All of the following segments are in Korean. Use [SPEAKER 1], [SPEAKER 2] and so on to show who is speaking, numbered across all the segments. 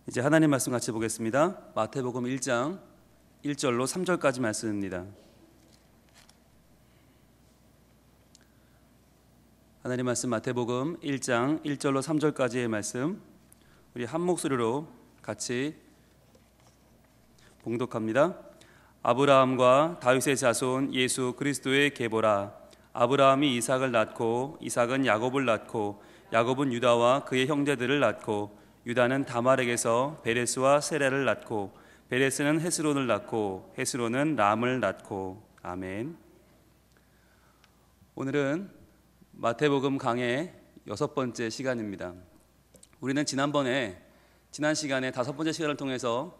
[SPEAKER 1] 이제 하나님 말씀 같이 보겠습니다. 마태복음 1장 1절로 3절까지 말씀입니다. 하나님 말씀 마태복음 1장 1절로 3절까지의 말씀 우리 한 목소리로 같이 봉독합니다. 아브라함과 다윗의 자손 예수 그리스도의 계보라. 아브라함이 이삭을 낳고 이삭은 야곱을 낳고 야곱은 유다와 그의 형제들을 낳고 유다는 다말에게서 베레스와 세라를 낳고 베레스는 헤스론을 낳고 헤스론은 람을 낳고. 아멘. 오늘은 마태복음 강의 6번째 시간입니다. 우리는 지난 시간에 5번째 시간을 통해서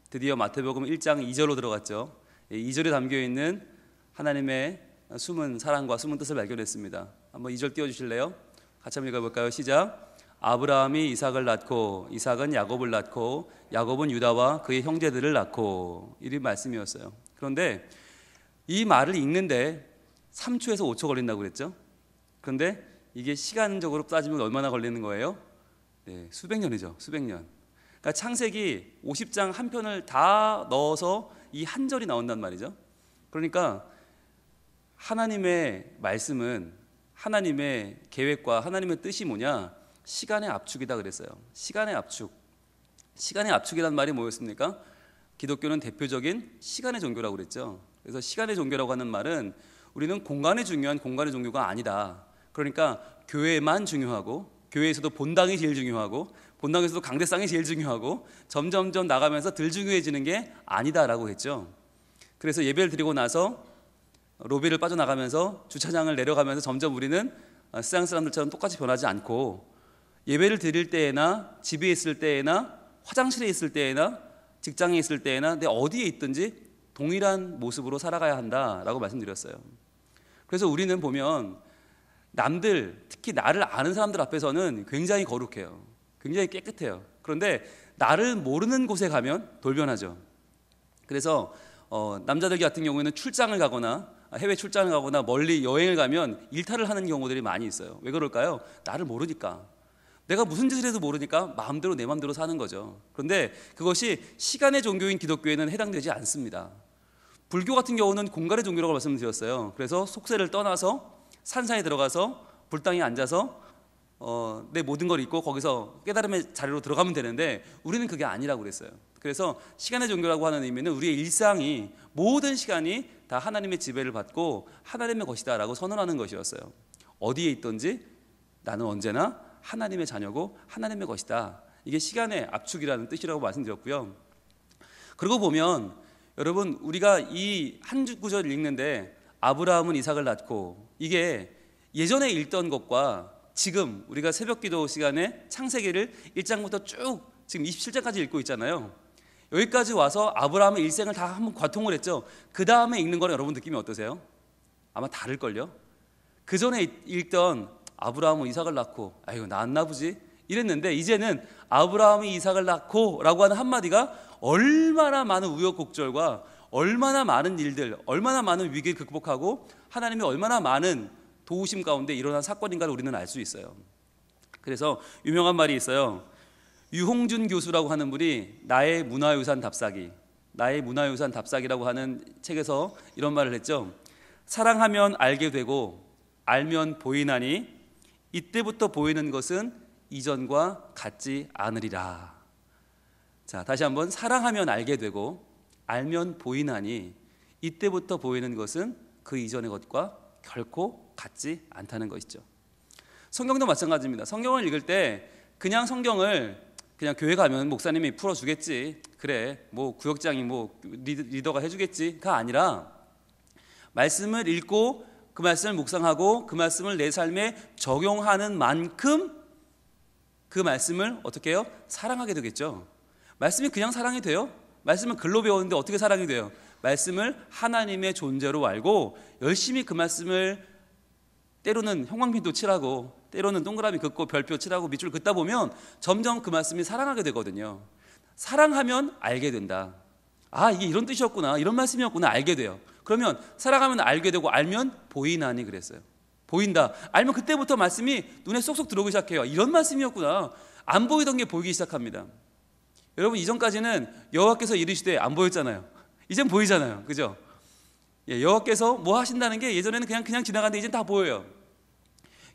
[SPEAKER 1] 드디어 마태복음 1장 2절로 들어갔죠. 2절에 담겨있는 하나님의 숨은 사랑과 숨은 뜻을 발견했습니다. 한번 2절 띄워주실래요? 같이 한번 읽어볼까요? 시작. 아브라함이 이삭을 낳고 이삭은 야곱을 낳고 야곱은 유다와 그의 형제들을 낳고. 이 말씀이었어요. 그런데 이 말을 읽는데 3초에서 5초 걸린다고 그랬죠. 그런데 이게 시간적으로 따지면 얼마나 걸리는 거예요? 네, 수백 년이죠. 수백 년. 그러니까 창세기 50장 한 편을 다 넣어서 이 한 절이 나온단 말이죠. 그러니까 하나님의 말씀은 하나님의 계획과 하나님의 뜻이 뭐냐? 시간의 압축이다 그랬어요. 시간의 압축. 시간의 압축이라는 말이 뭐였습니까? 기독교는 대표적인 시간의 종교라고 그랬죠. 그래서 시간의 종교라고 하는 말은 우리는 공간이 중요한 공간의 종교가 아니다. 그러니까 교회만 중요하고 교회에서도 본당이 제일 중요하고 본당에서도 강대상이 제일 중요하고 점점점 나가면서 덜 중요해지는 게 아니다라고 했죠. 그래서 예배를 드리고 나서 로비를 빠져나가면서 주차장을 내려가면서 점점 우리는 세상 사람들처럼 똑같이 변하지 않고 예배를 드릴 때에나 집에 있을 때에나 화장실에 있을 때에나 직장에 있을 때에나 내 어디에 있든지 동일한 모습으로 살아가야 한다라고 말씀드렸어요. 그래서 우리는 보면 남들, 특히 나를 아는 사람들 앞에서는 굉장히 거룩해요. 굉장히 깨끗해요. 그런데 나를 모르는 곳에 가면 돌변하죠. 그래서 남자들 같은 경우에는 출장을 가거나 해외 출장을 가거나 멀리 여행을 가면 일탈을 하는 경우들이 많이 있어요. 왜 그럴까요? 나를 모르니까. 내가 무슨 짓을 해도 모르니까 마음대로 내 마음대로 사는 거죠. 그런데 그것이 시간의 종교인 기독교에는 해당되지 않습니다. 불교 같은 경우는 공간의 종교라고 말씀드렸어요. 그래서 속세를 떠나서 산사에 들어가서 불당에 앉아서 내 모든 걸 잊고 거기서 깨달음의 자리로 들어가면 되는데 우리는 그게 아니라고 그랬어요. 그래서 시간의 종교라고 하는 의미는 우리의 일상이 모든 시간이 다 하나님의 지배를 받고 하나님의 것이다 라고 선언하는 것이었어요. 어디에 있든지 나는 언제나 하나님의 자녀고 하나님의 것이다. 이게 시간의 압축이라는 뜻이라고 말씀드렸고요. 그러고 보면 여러분 우리가 이 한 구절을 읽는데 아브라함은 이삭을 낳고 이게 예전에 읽던 것과 지금 우리가 새벽기도 시간에 창세기를 1장부터 쭉 지금 27장까지 읽고 있잖아요. 여기까지 와서 아브라함의 일생을 다 한번 관통을 했죠. 그 다음에 읽는 거는 여러분 느낌이 어떠세요? 아마 다를걸요. 그 전에 읽던 아브라함은 이삭을 낳고 아이고 낳았나 보지 이랬는데 이제는 아브라함이 이삭을 낳고 라고 하는 한마디가 얼마나 많은 우여곡절과 얼마나 많은 일들, 얼마나 많은 위기를 극복하고 하나님이 얼마나 많은 도우심 가운데 일어난 사건인가를 우리는 알 수 있어요. 그래서 유명한 말이 있어요. 유홍준 교수라고 하는 분이 나의 문화유산 답사기라고 하는 책에서 이런 말을 했죠. 사랑하면 알게 되고 알면 보이나니 이때부터 보이는 것은 이전과 같지 않으리라. 자, 다시 한번 사랑하면 알게 되고 알면 보이나니 이때부터 보이는 것은 그 이전의 것과 결코 같지 않다는 것이죠. 성경도 마찬가지입니다. 성경을 읽을 때 그냥 성경을 그냥 교회 가면 목사님이 풀어주겠지, 그래 뭐 구역장이 뭐 리더가 해주겠지가 아니라 말씀을 읽고 그 말씀을 묵상하고 그 말씀을 내 삶에 적용하는 만큼 그 말씀을 어떻게 해요? 사랑하게 되겠죠. 말씀이 그냥 사랑이 돼요? 말씀은 글로 배웠는데 어떻게 사랑이 돼요? 말씀을 하나님의 존재로 알고 열심히 그 말씀을 때로는 형광펜도 칠하고 때로는 동그라미 긋고 별표 칠하고 밑줄 긋다 보면 점점 그 말씀이 사랑하게 되거든요. 사랑하면 알게 된다. 아, 이게 이런 뜻이었구나, 이런 말씀이었구나 알게 돼요. 그러면 사랑하면 알게 되고 알면 보이나니 그랬어요. 보인다. 알면 그때부터 말씀이 눈에 쏙쏙 들어오기 시작해요. 이런 말씀이었구나. 안 보이던 게 보이기 시작합니다. 여러분 이전까지는 여호와께서 이르시되 안 보였잖아요. 이젠 보이잖아요. 그죠? 예, 여호와께서 뭐 하신다는 게 예전에는 그냥 지나갔는데 이젠 다 보여요.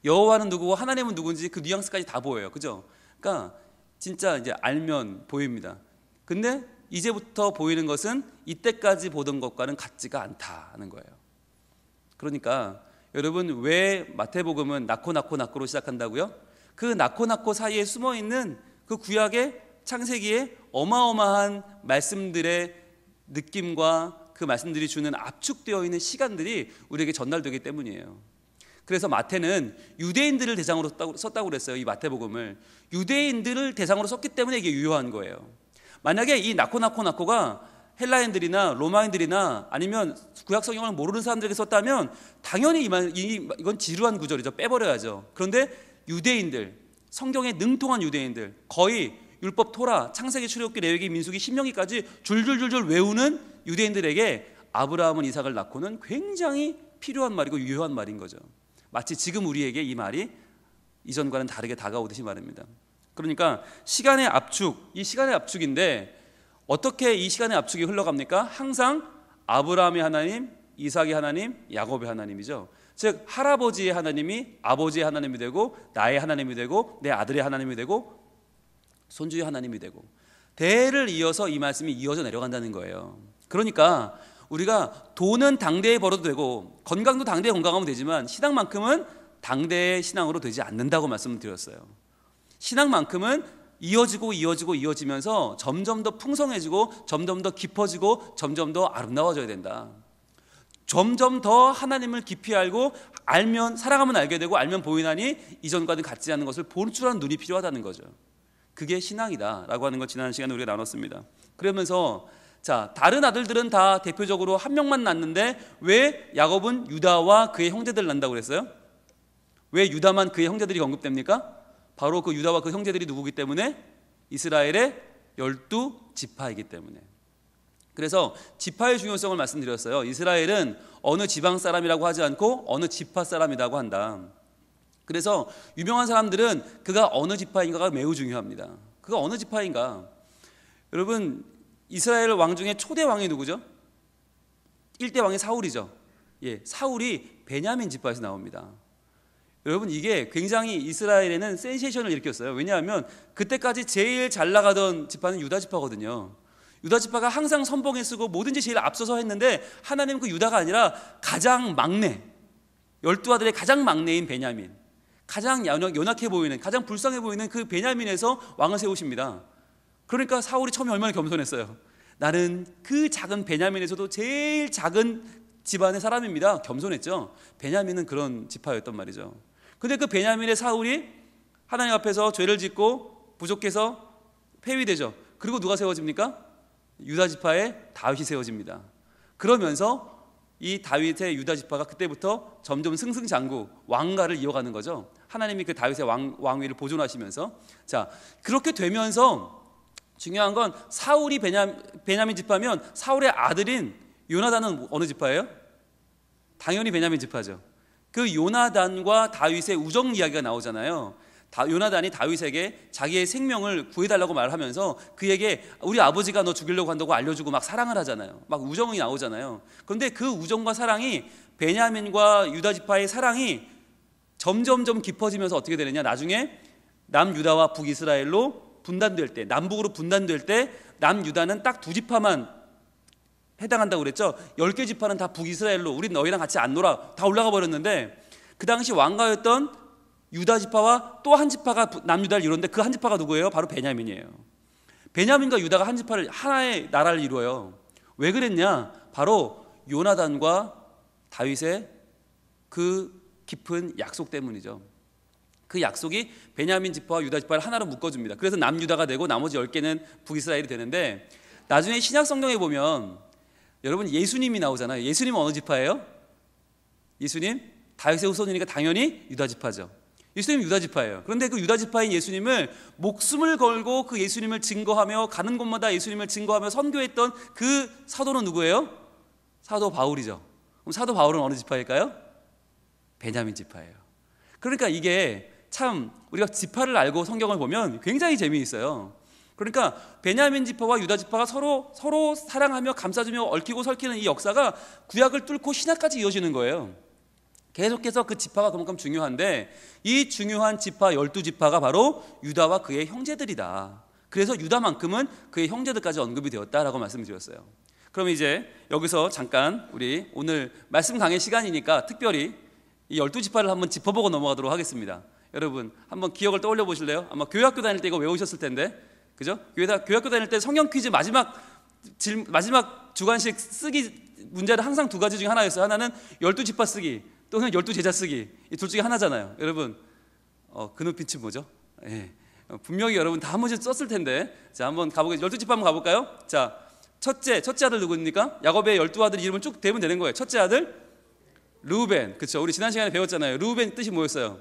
[SPEAKER 1] 여호와는 누구고 하나님은 누군지 그 뉘앙스까지 다 보여요. 그죠? 그러니까 진짜 이제 알면 보입니다. 근데 이제부터 보이는 것은 이때까지 보던 것과는 같지가 않다는 거예요. 그러니까 여러분 왜 마태복음은 낳고 시작한다고요? 그 낳고 사이에 숨어있는 그 구약의 창세기에 어마어마한 말씀들의 느낌과 그 말씀들이 주는 압축되어 있는 시간들이 우리에게 전달되기 때문이에요. 그래서 마태는 유대인들을 대상으로 썼다고 그랬어요. 이 마태복음을 유대인들을 대상으로 썼기 때문에 이게 유효한 거예요. 만약에 이 낳고가 헬라인들이나 로마인들이나 아니면 구약 성경을 모르는 사람들에게 썼다면 당연히 이건 지루한 구절이죠. 빼버려야죠. 그런데 유대인들, 성경에 능통한 유대인들, 거의 율법, 토라, 창세기, 출애굽기, 레위기, 민수기, 신명기까지 줄줄줄줄 외우는 유대인들에게 아브라함은 이삭을 낳고는 굉장히 필요한 말이고 유효한 말인 거죠. 마치 지금 우리에게 이 말이 이전과는 다르게 다가오듯이 말입니다. 그러니까 시간의 압축, 이 시간의 압축인데 어떻게 이 시간의 압축이 흘러갑니까? 항상 아브라함의 하나님, 이삭의 하나님, 야곱의 하나님이죠. 즉 할아버지의 하나님이 아버지의 하나님이 되고 나의 하나님이 되고 내 아들의 하나님이 되고 손주의 하나님이 되고 대를 이어서 이 말씀이 이어져 내려간다는 거예요. 그러니까 우리가 돈은 당대에 벌어도 되고 건강도 당대에 건강하면 되지만 신앙만큼은 당대의 신앙으로 되지 않는다고 말씀을 드렸어요. 신앙만큼은 이어지면서 점점 더 풍성해지고 점점 더 깊어지고 점점 더 아름다워져야 된다. 점점 더 하나님을 깊이 알고 알면 사랑하면 알게 되고 알면 보이나니 이전과는 같지 않은 것을 볼 줄 아는 눈이 필요하다는 거죠. 그게 신앙이다라고 하는 걸 지난 시간에 우리가 나눴습니다. 그러면서 자, 다른 아들들은 다 대표적으로 한 명만 낳는데 왜 야곱은 유다와 그의 형제들을 낳는다고 그랬어요? 왜 유다만 그의 형제들이 언급됩니까? 바로 그 유다와 그 형제들이 누구기 때문에? 이스라엘의 12지파이기 때문에. 그래서 지파의 중요성을 말씀드렸어요. 이스라엘은 어느 지방 사람이라고 하지 않고 어느 지파 사람이라고 한다. 그래서 유명한 사람들은 그가 어느 지파인가가 매우 중요합니다. 그가 어느 지파인가? 여러분 이스라엘 왕 중에 초대 왕이 누구죠? 1대 왕이 사울이죠. 예, 사울이 베냐민 지파에서 나옵니다. 여러분 이게 굉장히 이스라엘에는 센세이션을 일으켰어요. 왜냐하면 그때까지 제일 잘 나가던 지파는 유다 지파거든요. 유다 지파가 항상 선봉에 쓰고 뭐든지 제일 앞서서 했는데 하나님은 그 유다가 아니라 가장 막내 12아들의 가장 막내인 베냐민, 가장 연약해 보이는 가장 불쌍해 보이는 그 베냐민에서 왕을 세우십니다. 그러니까 사울이 처음에 얼마나 겸손했어요. 나는 그 작은 베냐민에서도 제일 작은 집안의 사람입니다. 겸손했죠. 베냐민은 그런 지파였단 말이죠. 근데 그 베냐민의 사울이 하나님 앞에서 죄를 짓고 부족해서 폐위되죠. 그리고 누가 세워집니까? 유다 지파의 다윗이 세워집니다. 그러면서 이 다윗의 유다 지파가 그때부터 점점 승승장구 왕가를 이어가는 거죠. 하나님이 그 다윗의 왕위를 보존하시면서 자 그렇게 되면서 중요한 건 사울이 베냐민 지파면 사울의 아들인 요나단은 어느 지파예요? 당연히 베냐민 지파죠. 그 요나단과 다윗의 우정 이야기가 나오잖아요. 요나단이 다윗에게 자기의 생명을 구해달라고 말하면서 그에게 우리 아버지가 너 죽이려고 한다고 알려주고 막 사랑을 하잖아요. 막 우정이 나오잖아요. 그런데 그 우정과 사랑이 베냐민과 유다 지파의 사랑이 점점점 깊어지면서 어떻게 되느냐, 나중에 남유다와 북이스라엘로 분단될 때, 남북으로 분단될 때 남유다는 딱 2지파만 해당한다고 그랬죠. 10개 지파는 다 북이스라엘로 우린 너희랑 같이 안 놀아 다 올라가 버렸는데 그 당시 왕가였던 유다 지파와 또 한 지파가 남유다를 이뤘는데 그 한 지파가 누구예요? 바로 베냐민이에요. 베냐민과 유다가 한 지파를 하나의 나라를 이루어요. 왜 그랬냐? 바로 요나단과 다윗의 그 깊은 약속 때문이죠. 그 약속이 베냐민 지파와 유다 지파를 하나로 묶어줍니다. 그래서 남유다가 되고 나머지 10개는 북이스라엘이 되는데 나중에 신약 성경에 보면 여러분 예수님이 나오잖아요. 예수님은 어느 지파예요? 예수님 다윗의 후손이니까 당연히 유다 지파죠. 예수님 유다 지파예요. 그런데 그 유다 지파인 예수님을 목숨을 걸고 그 예수님을 증거하며 가는 곳마다 예수님을 증거하며 선교했던 그 사도는 누구예요? 사도 바울이죠. 그럼 사도 바울은 어느 지파일까요? 베냐민 지파예요. 그러니까 이게 참 우리가 지파를 알고 성경을 보면 굉장히 재미있어요. 그러니까 베냐민 지파와 유다 지파가 서로 사랑하며 감싸주며 얽히고 설키는 이 역사가 구약을 뚫고 신약까지 이어지는 거예요. 계속해서 그 지파가 그만큼 중요한데 이 중요한 지파 12지파가 바로 유다와 그의 형제들이다. 그래서 유다만큼은 그의 형제들까지 언급이 되었다라고 말씀을 드렸어요. 그럼 이제 여기서 잠깐 우리 오늘 말씀 강의 시간이니까 특별히 이 12지파를 한번 짚어보고 넘어가도록 하겠습니다. 여러분 한번 기억을 떠올려 보실래요? 아마 교회학교 다닐 때 이거 외우셨을 텐데, 그죠? 교회학교 다닐 때 성경 퀴즈 마지막 주관식 쓰기 문제는 항상 두 가지 중에 하나였어요. 하나는 12지파 쓰기 또는 12제자 쓰기, 이 둘 중에 하나잖아요. 여러분 그 눈빛이 뭐죠? 예. 분명히 여러분 다 한 번씩 썼을 텐데, 자 한번 가보겠습니다. 12지파 한번 가볼까요? 자, 첫째 아들 누구입니까? 야곱의 12아들 이름을 쭉 대면 되는 거예요. 첫째 아들 르우벤, 그렇죠? 우리 지난 시간에 배웠잖아요. 르우벤 뜻이 뭐였어요?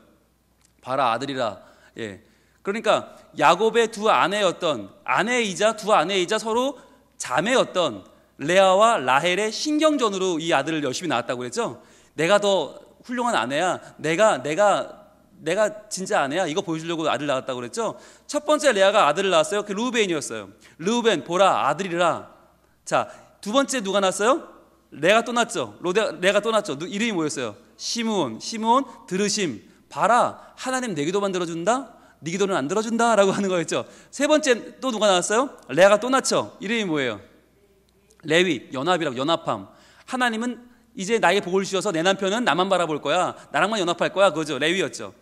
[SPEAKER 1] 바라, 아들이라. 예. 그러니까 야곱의 두 아내이자 서로 자매였던 레아와 라헬의 신경전으로 이 아들을 열심히 낳았다고 그랬죠. 내가 더 훌륭한 아내야, 내가 진짜 아내야, 이거 보여주려고 아들 낳았다고 그랬죠. 첫 번째 레아가 아들을 낳았어요. 그 르우벤이었어요. 르우벤, 보라, 아들이라. 자, 두 번째 누가 낳았어요? 레아가 또 낳았죠. 레아가 또 낳았죠. 이름이 뭐였어요? 시므온, 들으심. 봐라, 하나님 내 기도만 들어준다, 네 기도는 안 들어준다 라고 하는 거였죠. 세 번째 또 누가 낳았어요? 레아가 또 낳죠. 이름이 뭐예요? 레위, 연합함. 하나님은 이제 나에게 복을 주셔서 내 남편은 나만 바라볼 거야, 나랑만 연합할 거야, 그거죠. 레위였죠.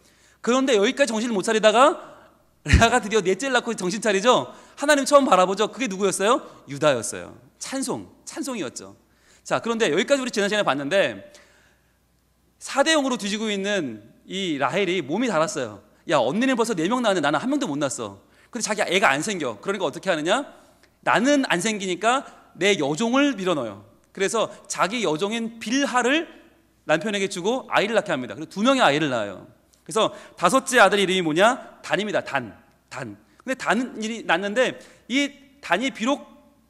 [SPEAKER 1] 그런데 여기까지 정신을 못 차리다가 레아가 드디어 넷째를 낳고 정신 차리죠. 하나님 처음 바라보죠. 그게 누구였어요? 유다였어요. 찬송이었죠. 자, 그런데 여기까지 우리 지난 시간에 봤는데 4대 0으로 뒤지고 있는 이 라헬이 몸이 달았어요. 야, 언니는 벌써 4명 낳았는데 나는 한 명도 못 낳았어. 근데 자기 애가 안 생겨. 그러니까 어떻게 하느냐? 나는 안 생기니까 내 여종을 밀어넣어요. 그래서 자기 여종인 빌하를 남편에게 주고 아이를 낳게 합니다. 그리고 2명의 아이를 낳아요. 그래서 5째 아들 이름이 뭐냐? 단입니다. 단. 근데 단이 낳는데 이 단이 비록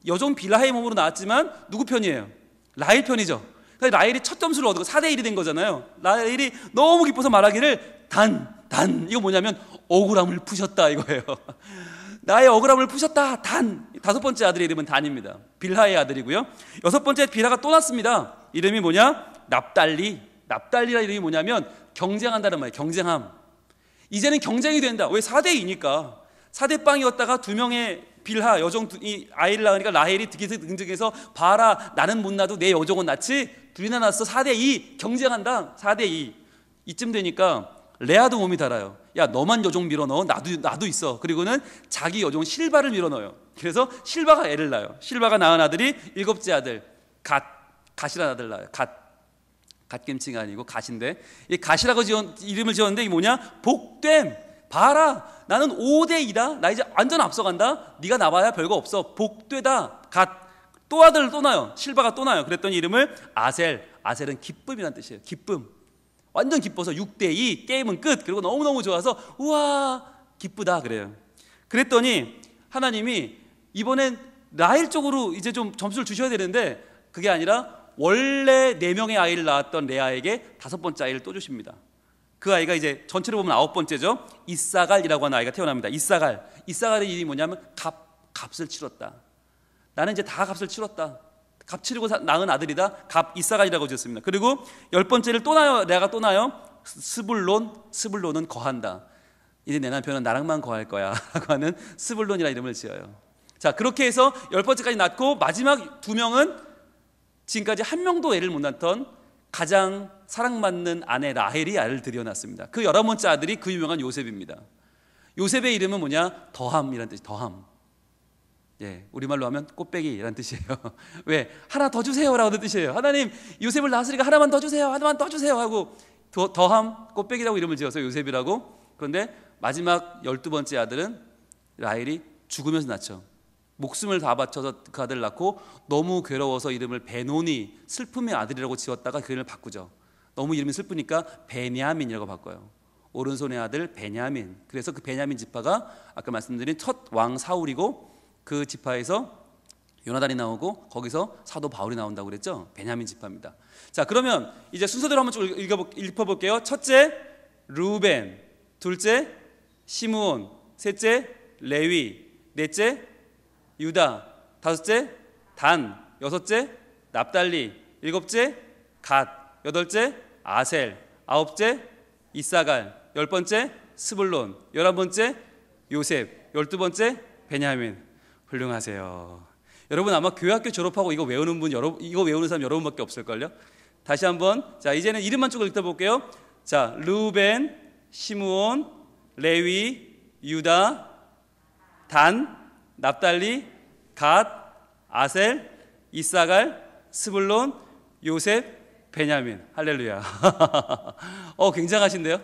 [SPEAKER 1] 여종 빌하의 몸으로 나왔지만 누구 편이에요? 라헬 편이죠. 그러니까 라헬이 첫 점수를 얻고 4대 1이 된 거잖아요. 라헬이 너무 기뻐서 말하기를 단 이거 뭐냐면 억울함을 푸셨다 이거예요. 나의 억울함을 푸셨다. 단. 5번째 아들의 이름은 단입니다. 빌하의 아들이고요. 6번째 빌하가 또 났습니다. 이름이 뭐냐? 납달리라. 이름이 뭐냐면 경쟁한다는 말이에요. 경쟁함. 이제는 경쟁이 된다. 왜? 4대 2니까. 4대 빵이었다가 2명의 빌하 여종이 아이를 낳으니까 라헬이 등등해서 봐라, 나는 못 낳아도 내 여종은 낳지. 둘이나 낳았어. 4대 2 경쟁한다. 4대 2. 이쯤 되니까 레아도 몸이 달아요. 야, 너만 여종 밀어넣어. 나도 있어. 그리고는 자기 여종 실바를 밀어넣어요. 그래서 실바가 애를 낳아요. 실바가 낳은 아들이 7째 아들 갓이라는 아들 낳아요. 갓김치가 아니고 갓인데, 이 갓이라고 이름을 지었는데 이게 뭐냐? 복됨. 봐라, 나는 5대 2다. 나 이제 완전 앞서간다. 네가 나봐야 별거 없어. 복되다. 갓. 또 아들을 또 낳아요. 실바가 또 낳아요. 그랬더니 이름을 아셀은 기쁨이란 뜻이에요. 기쁨. 완전 기뻐서 6대 2 게임은 끝. 그리고 너무너무 좋아서 우와 기쁘다 그래요. 그랬더니 하나님이 이번엔 라헬 쪽으로 이제 좀 점수를 주셔야 되는데 그게 아니라 원래 4명의 아이를 낳았던 레아에게 5번째 아이를 또 주십니다. 그 아이가 이제 전체로 보면 9번째죠. 이사갈이라고 하는 아이가 태어납니다. 이사갈의 이름이 뭐냐면 값을 치렀다. 나는 이제 다 값을 치렀다. 값 치르고 낳은 아들이다. 이사갈이라고 지었습니다. 그리고 10번째를 또 낳아요. 레아가 또 낳아요. 스불론은 거한다. 이제 내 남편은 나랑만 거할 거야 라고 하는 스불론이라는 이름을 지어요. 자, 그렇게 해서 10번째까지 낳고 마지막 2명은 지금까지 한 명도 애를 못 낳던 가장 사랑받는 아내 라헬이 아이를 들여놨습니다. 그 11번째 아들이 그 유명한 요셉입니다. 요셉의 이름은 뭐냐? 더함이라는 뜻이 더함. 예, 우리말로 하면 꽃배기라는 뜻이에요. 왜? 하나 더 주세요라고 하는 뜻이에요. 하나님, 요셉을 낳았으니까 하나만 더 주세요 하고 더함, 꽃배기라고 이름을 지어서 요셉이라고. 그런데 마지막 12번째 아들은 라헬이 죽으면서 낳죠. 목숨을 다 바쳐서 그 아들을 낳고 너무 괴로워서 이름을 베노니, 슬픔의 아들이라고 지었다가 그 이름을 바꾸죠. 너무 이름이 슬프니까 베냐민이라고 바꿔요. 오른손의 아들 베냐민. 그래서 그 베냐민 지파가 아까 말씀드린 첫 왕 사울이고, 그 지파에서 요나단이 나오고 거기서 사도 바울이 나온다고 그랬죠. 베냐민 지파입니다. 자, 그러면 이제 순서대로 한번 쭉 읽어볼게요. 첫째 르우벤, 둘째 시므온, 셋째 레위, 넷째 유다, 다섯째 단, 여섯째 납달리, 일곱째 갓, 여덟째 아셀, 아홉째 이사갈, 열 번째 스불론, 11번째 요셉, 12번째 베냐민. 훌륭하세요. 여러분 아마 교회학교 졸업하고 이거 외우는 이거 외우는 사람 여러분밖에 없을걸요. 다시 한번, 자 이제는 이름만 쭉 읽어볼게요. 자, 르우벤, 시므온, 레위, 유다, 단, 납달리, 갓, 아셀, 이사갈, 스불론, 요셉, 베냐민. 할렐루야. 굉장하신데요.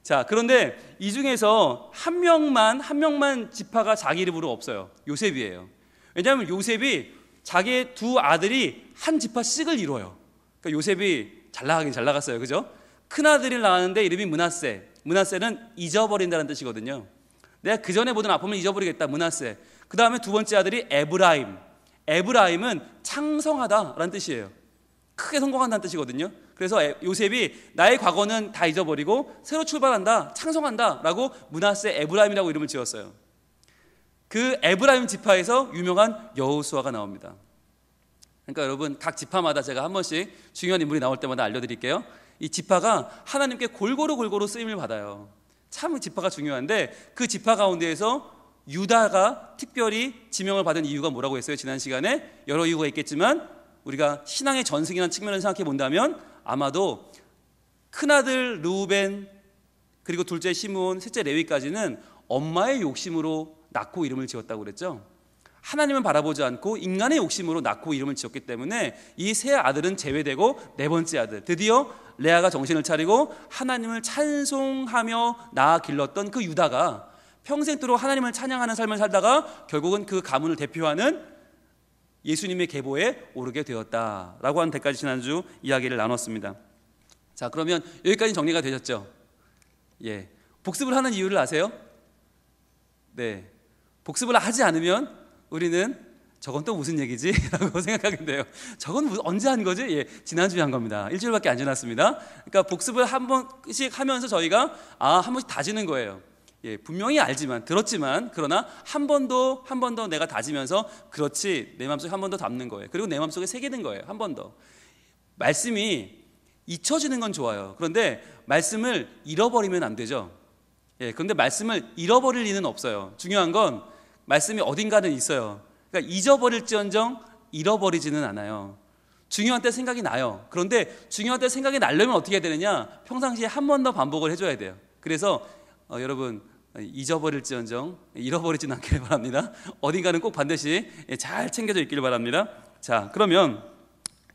[SPEAKER 1] 자, 그런데 이 중에서 한 명만 지파가 자기 이름으로 없어요. 요셉이에요. 왜냐하면 요셉이 자기의 두 아들이 한 지파씩을 이뤄요. 그러니까 요셉이 잘 나가긴 잘 나갔어요. 그죠? 큰 아들이 나왔는데 이름이 므낫세. 므낫세는 잊어버린다는 뜻이거든요. 내가 그 전에 보던 아픔을 잊어버리겠다. 므낫세. 그 다음에 두 번째 아들이 에브라임. 에브라임은 창성하다라는 뜻이에요. 크게 성공한다는 뜻이거든요. 그래서 요셉이 나의 과거는 다 잊어버리고 새로 출발한다, 창성한다 라고 므낫세 에브라임이라고 이름을 지었어요. 그 에브라임 지파에서 유명한 여호수아가 나옵니다. 그러니까 여러분 각 지파마다 제가 한 번씩 중요한 인물이 나올 때마다 알려드릴게요. 이 지파가 하나님께 골고루 쓰임을 받아요. 참 지파가 중요한데 그 지파 가운데에서 유다가 특별히 지명을 받은 이유가 뭐라고 했어요? 지난 시간에 여러 이유가 있겠지만 우리가 신앙의 전승이라는 측면을 생각해 본다면 아마도 큰아들 르우벤, 그리고 둘째 시므온, 셋째 레위까지는 엄마의 욕심으로 낳고 이름을 지었다고 그랬죠. 하나님은 바라보지 않고 인간의 욕심으로 낳고 이름을 지었기 때문에 이 세 아들은 제외되고 네 번째 아들, 드디어 레아가 정신을 차리고 하나님을 찬송하며 낳아 길렀던 그 유다가 평생도록 하나님을 찬양하는 삶을 살다가 결국은 그 가문을 대표하는 예수님의 계보에 오르게 되었다라고 하는 데까지 지난주 이야기를 나눴습니다. 자, 그러면 여기까지 정리가 되셨죠? 예, 복습을 하는 이유를 아세요? 네, 복습을 하지 않으면 우리는 저건 또 무슨 얘기지? 라고 생각하게 돼요. 저건 언제 한 거지? 예, 지난주에 한 겁니다. 일주일밖에 안 지났습니다. 그러니까 복습을 한 번씩 하면서 저희가 한 번씩 다지는 거예요. 예, 분명히 알지만 들었지만 그러나 한 번 더 내가 다지면서 그렇지 내 마음속에 한 번 더 담는 거예요. 그리고 내 마음속에 새기는 거예요. 한 번 더. 말씀이 잊혀지는 건 좋아요. 그런데 말씀을 잃어버리면 안 되죠. 예, 그런데 말씀을 잃어버릴 리는 없어요. 중요한 건 말씀이 어딘가는 있어요. 그러니까 잊어버릴지언정 잃어버리지는 않아요. 중요한 때 생각이 나요. 그런데 중요한 때 생각이 나려면 어떻게 해야 되느냐? 평상시에 한 번 더 반복을 해줘야 돼요. 그래서 여러분 잊어버릴지언정 잃어버리지는 않기를 바랍니다. 어딘가는 꼭 반드시 잘 챙겨져 있기를 바랍니다. 자, 그러면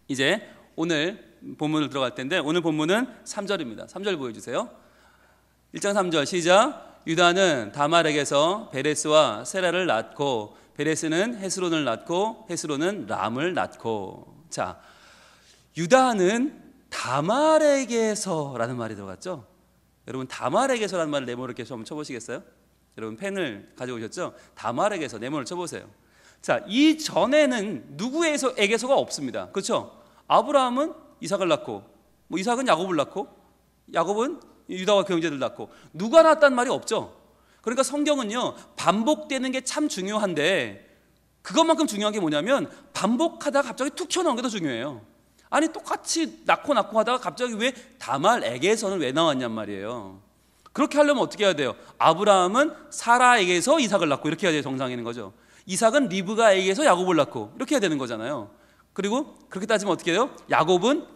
[SPEAKER 1] 이제 오늘 본문을 들어갈 텐데 오늘 본문은 3절입니다. 3절 보여주세요. 1장 3절 시작. 유다는 다말에게서 베레스와 세라를 낳고 베레스는 헤스론을 낳고 헤스론은 람을 낳고. 자, 유다는 다말에게서라는 말이 들어갔죠. 여러분 다말에게서라는 말을 네모로 이렇게 한번 쳐보시겠어요? 여러분 펜을 가지고 오셨죠? 다말에게서 네모를 쳐보세요. 자, 이 전에는 누구에게서가 없습니다. 그렇죠? 아브라함은 이삭을 낳고 이삭은 야곱을 낳고 야곱은 유다와 그 형제들 낳고 누가 낳았다는 말이 없죠. 그러니까 성경은요 반복되는 게 참 중요한데 그것만큼 중요한 게 뭐냐면 반복하다가 갑자기 툭 튀어나온 게 더 중요해요. 아니 똑같이 낳고 하다가 갑자기 왜 다말에게서는 왜 나왔냔 말이에요. 그렇게 하려면 어떻게 해야 돼요? 아브라함은 사라에게서 이삭을 낳고 이렇게 해야 돼요. 정상이는 거죠. 이삭은 리브가에게서 야곱을 낳고 이렇게 해야 되는 거잖아요. 그리고 그렇게 따지면 어떻게 해요? 야곱은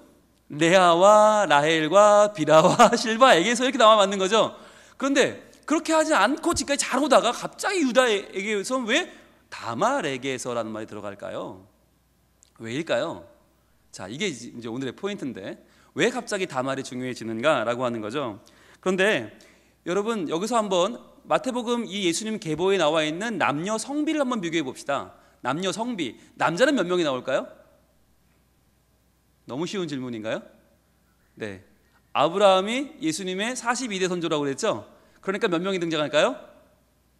[SPEAKER 1] 레아와 라헬과 비라와 실바에게서 이렇게 나와 맞는 거죠. 그런데 그렇게 하지 않고 지금까지 잘 오다가 갑자기 유다에게서 왜 다말에게서라는 말이 들어갈까요? 왜일까요? 자, 이게 이제 오늘의 포인트인데 왜 갑자기 다말이 중요해지는가라고 하는 거죠. 그런데 여러분 여기서 한번 마태복음 이 예수님 계보에 나와 있는 남녀 성비를 한번 비교해 봅시다. 남녀 성비, 남자는 몇 명이 나올까요? 너무 쉬운 질문인가요? 네, 아브라함이 예수님의 42대 선조라고 그랬죠. 그러니까 몇 명이 등장할까요?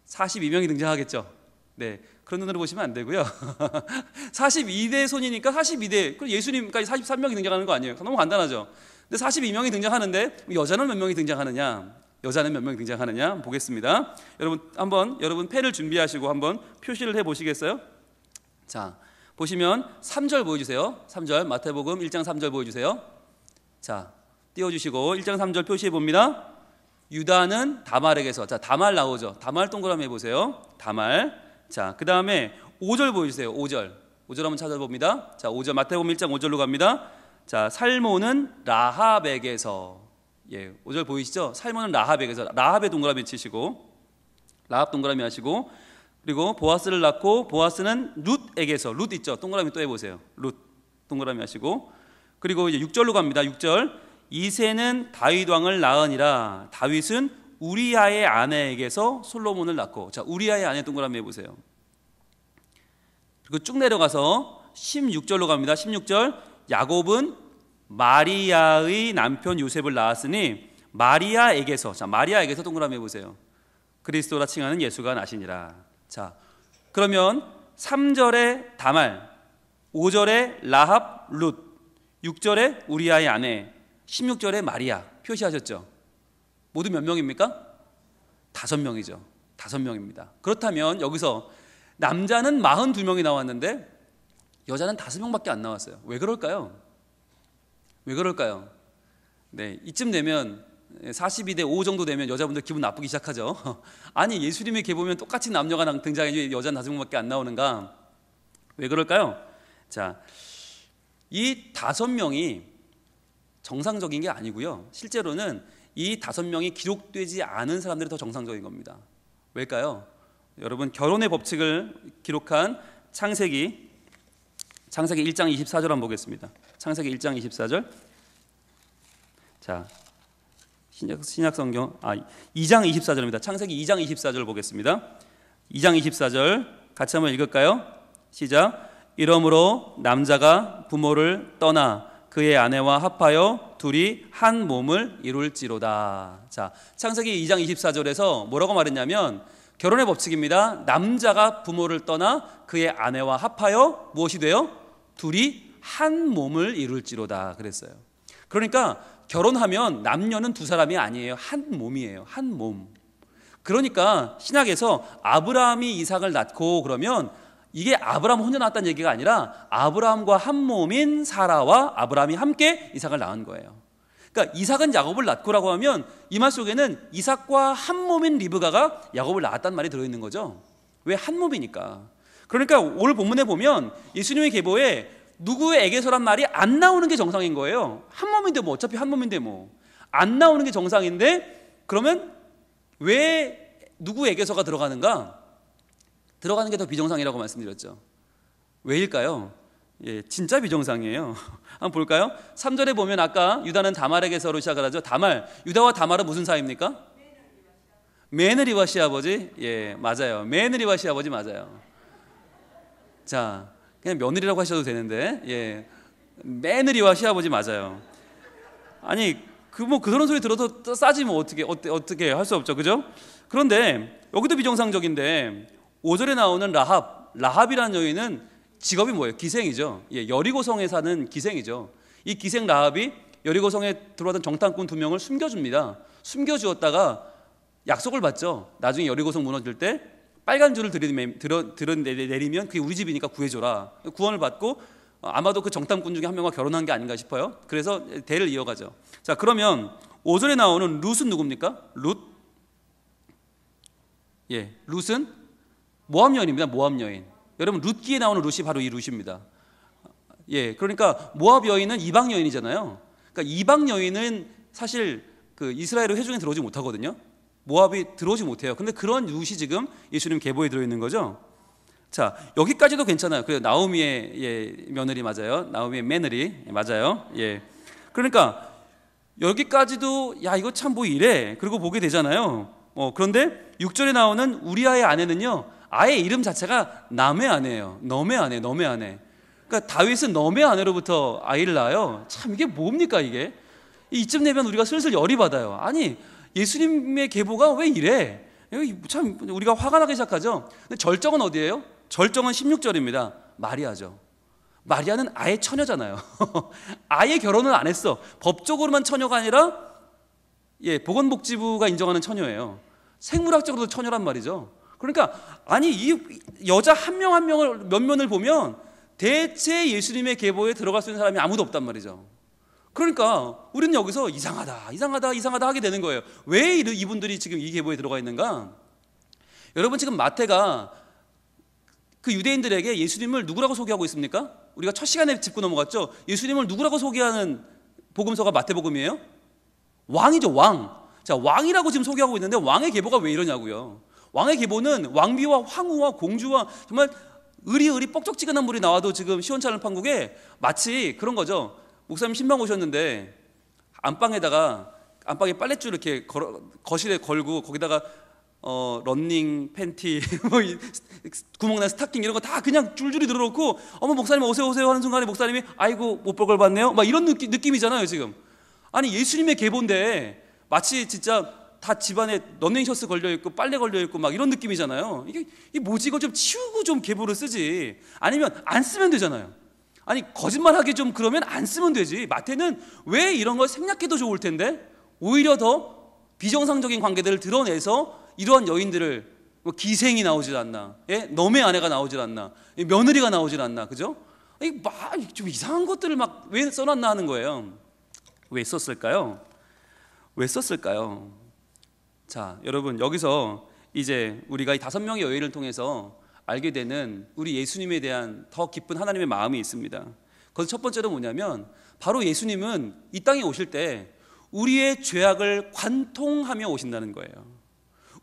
[SPEAKER 1] 42명이 등장하겠죠. 네, 그런 눈으로 보시면 안 되고요. 42대 손이니까 42대, 그럼 예수님까지 43명이 등장하는 거 아니에요? 너무 간단하죠. 근데 42명이 등장하는데 여자는 몇 명이 등장하느냐? 여자는 몇 명 등장하느냐 한번 보겠습니다. 여러분 펜을 준비하시고 한번 표시를 해 보시겠어요? 자, 보시면 3절 보여주세요. 3절 마태복음 1장 3절 보여주세요. 자, 띄워주시고 1장 3절 표시해 봅니다. 유다는 다말에게서, 자, 다말 나오죠. 다말 동그라미 해보세요. 다말. 자, 그 다음에 5절 보여주세요. 5절 한번 찾아봅니다. 자, 5절 마태복음 1장 5절로 갑니다. 자, 살모는 라합에게서, 예, 5절 보이시죠? 살모는 라합에게서, 라합의 동그라미 치시고, 라합 동그라미 하시고, 그리고 보아스를 낳고 보아스는 룻에게서, 룻 있죠? 동그라미 또 해보세요. 룻 동그라미 하시고, 그리고 이제 6절로 갑니다. 6절 이새는 다윗 왕을 낳으니라. 다윗은 우리아의 아내에게서 솔로몬을 낳고, 자, 우리아의 아내 동그라미 해보세요. 그리고 쭉 내려가서 16절로 갑니다. 16절 야곱은 마리아의 남편 요셉을 낳았으니 마리아에게서, 자, 마리아에게서 동그라미 해보세요. 그리스도라 칭하는 예수가 나시니라. 자, 그러면 3절에 다말, 5절에 라합, 룻, 6절에 우리아의 아내, 16절에 마리아 표시하셨죠? 모두 몇 명입니까? 5명이죠. 5명입니다. 그렇다면 여기서 남자는 42명이 나왔는데 여자는 5명밖에 안 나왔어요. 왜 그럴까요? 왜 그럴까요? 네, 이쯤 되면 42대 5 정도 되면 여자분들 기분 나쁘기 시작하죠. 아니, 예수님의 계보면 똑같이 남녀가 등장해 여자는 5명밖에 안 나오는가? 왜 그럴까요? 자, 이 5명이 정상적인 게 아니고요. 실제로는 이 5명이 기록되지 않은 사람들이 더 정상적인 겁니다. 왜일까요? 여러분, 결혼의 법칙을 기록한 창세기 1장 24절 한번 보겠습니다. 창세기 1장 24절. 자, 신약 성경 2장 24절입니다. 창세기 2장 24절 보겠습니다. 2장 24절 같이 한번 읽을까요? 시작. 이러므로 남자가 부모를 떠나 그의 아내와 합하여 둘이 한 몸을 이룰지로다. 자, 창세기 2장 24절에서 뭐라고 말했냐면 결혼의 법칙입니다. 남자가 부모를 떠나 그의 아내와 합하여 무엇이 돼요? 둘이 한 몸을 이룰지로다 그랬어요. 그러니까 결혼하면 남녀는 두 사람이 아니에요. 한 몸이에요. 한 몸. 그러니까 신약에서 아브라함이 이삭을 낳고 그러면 이게 아브라함 혼자 낳았다는 얘기가 아니라 아브라함과 한 몸인 사라와 아브라함이 함께 이삭을 낳은 거예요. 그러니까 이삭은 야곱을 낳고라고 하면 이 말 속에는 이삭과 한 몸인 리브가가 야곱을 낳았다는 말이 들어있는 거죠. 왜? 한 몸이니까. 그러니까 오늘 본문에 보면 예수님의 계보에 누구에게서란 말이 안 나오는 게 정상인 거예요. 한 몸인데 뭐 어차피 한 몸인데 뭐 안 나오는 게 정상인데 그러면 왜 누구에게서가 들어가는가? 들어가는 게 더 비정상이라고 말씀드렸죠. 왜일까요? 예, 진짜 비정상이에요. 한번 볼까요? 3절에 보면 아까 유다는 다말에게서로 시작을 하죠. 다말, 유다와 다말은 무슨 사이입니까? 며느리와 시아버지? 예, 맞아요. 며느리와 시아버지 맞아요. 자, 그냥 며느리라고 하셔도 되는데, 예, 며느리와 시아버지 맞아요. 아니, 그런 소리 들어도 싸지 뭐 어떻게 할 수 없죠, 그죠? 그런데 여기도 비정상적인데 5절에 나오는 라합이라는 여인은 직업이 뭐예요? 기생이죠. 예, 여리고성에 사는 기생이죠. 이 기생 라합이 여리고성에 들어왔던 정탐꾼 2명을 숨겨줍니다. 숨겨주었다가 약속을 받죠. 나중에 여리고성 무너질 때 빨간 줄을 내리면 그게 우리 집이니까 구해줘라. 구원을 받고 아마도 그 정탐꾼 중에 한 명과 결혼한 게 아닌가 싶어요. 그래서 대를 이어가죠. 자, 그러면 5절에 나오는 룻은 누굽니까? 룻? 예, 룻은 모압 여인입니다. 모압 여인. 여러분, 룻기에 나오는 룻이 바로 이 룻입니다. 예, 그러니까 모압 여인은 이방 여인이잖아요. 그러니까 이방 여인은 사실 그 이스라엘의 회중에 들어오지 못하거든요. 모압이 들어오지 못해요. 근데 그런 룻이 지금 예수님 계보에 들어있는 거죠. 자, 여기까지도 괜찮아요. 그래요. 나오미의, 예, 며느리 맞아요. 나오미의 며느리 맞아요. 예, 그러니까 여기까지도 야 이거 참 뭐 이래. 그리고 보게 되잖아요. 그런데 6절에 나오는 우리아의 아내는요, 아예 이름 자체가 남의 아내예요. 넘의 아내. 그러니까 다윗은 넘의 아내로부터 아이를 낳아요. 참 이게 뭡니까 이게? 이쯤 되면 우리가 슬슬 열이 받아요. 아니, 예수님의 계보가 왜 이래? 참 우리가 화가 나기 시작하죠. 근데 절정은 어디예요? 절정은 16절입니다. 마리아죠. 마리아는 아예 처녀잖아요. 아예 결혼을 안 했어. 법적으로만 처녀가 아니라 보건복지부가 인정하는 처녀예요. 생물학적으로도 처녀란 말이죠. 그러니까 아니 이 여자 한 명 한 명을 면면을 보면 대체 예수님의 계보에 들어갈 수 있는 사람이 아무도 없단 말이죠. 그러니까 우리는 여기서 이상하다 하게 되는 거예요. 왜 이분들이 지금 이 계보에 들어가 있는가? 여러분, 지금 마태가 그 유대인들에게 예수님을 누구라고 소개하고 있습니까? 우리가 첫 시간에 짚고 넘어갔죠. 예수님을 누구라고 소개하는 복음서가 마태복음이에요? 왕이죠, 왕. 자, 왕이라고 지금 소개하고 있는데 왕의 계보가 왜 이러냐고요. 왕의 계보는 왕비와 황후와 공주와 정말 의리 뻑적지근한 물이 나와도 지금 시원찮은 판국에 마치 그런 거죠. 목사님 신방 오셨는데 안방에 빨랫줄 이렇게 거실에 걸고 거기다가 런닝 팬티 뭐 구멍난 스타킹 이런 거 다 그냥 줄줄이 늘어놓고 어머 목사님 오세요 하는 순간에 목사님이 아이고 못 볼 걸 봤네요 막 이런 느낌이잖아요 지금. 아니 예수님의 계보인데 마치 진짜 다 집안에 런닝 셔츠 걸려있고 빨래 걸려있고 막 이런 느낌이잖아요. 이게 뭐지? 이거 좀 치우고 좀 계보를 쓰지. 아니면 안 쓰면 되잖아요. 아니 거짓말하기 좀 그러면 안 쓰면 되지. 마태는 왜 이런 걸 생략해도 좋을 텐데 오히려 더 비정상적인 관계들을 드러내서 이러한 여인들을 뭐 기생이 나오질 않나, 너의 아내가 나오질 않나, 며느리가 나오질 않나, 그죠? 막 좀 이상한 것들을 막 왜 써놨나 하는 거예요. 왜 썼을까요? 자, 여러분, 여기서 이제 우리가 이 5명의 여인을 통해서 알게 되는 우리 예수님에 대한 더 깊은 하나님의 마음이 있습니다. 그래서 첫 번째로 뭐냐면 바로 예수님은 이 땅에 오실 때 우리의 죄악을 관통하며 오신다는 거예요.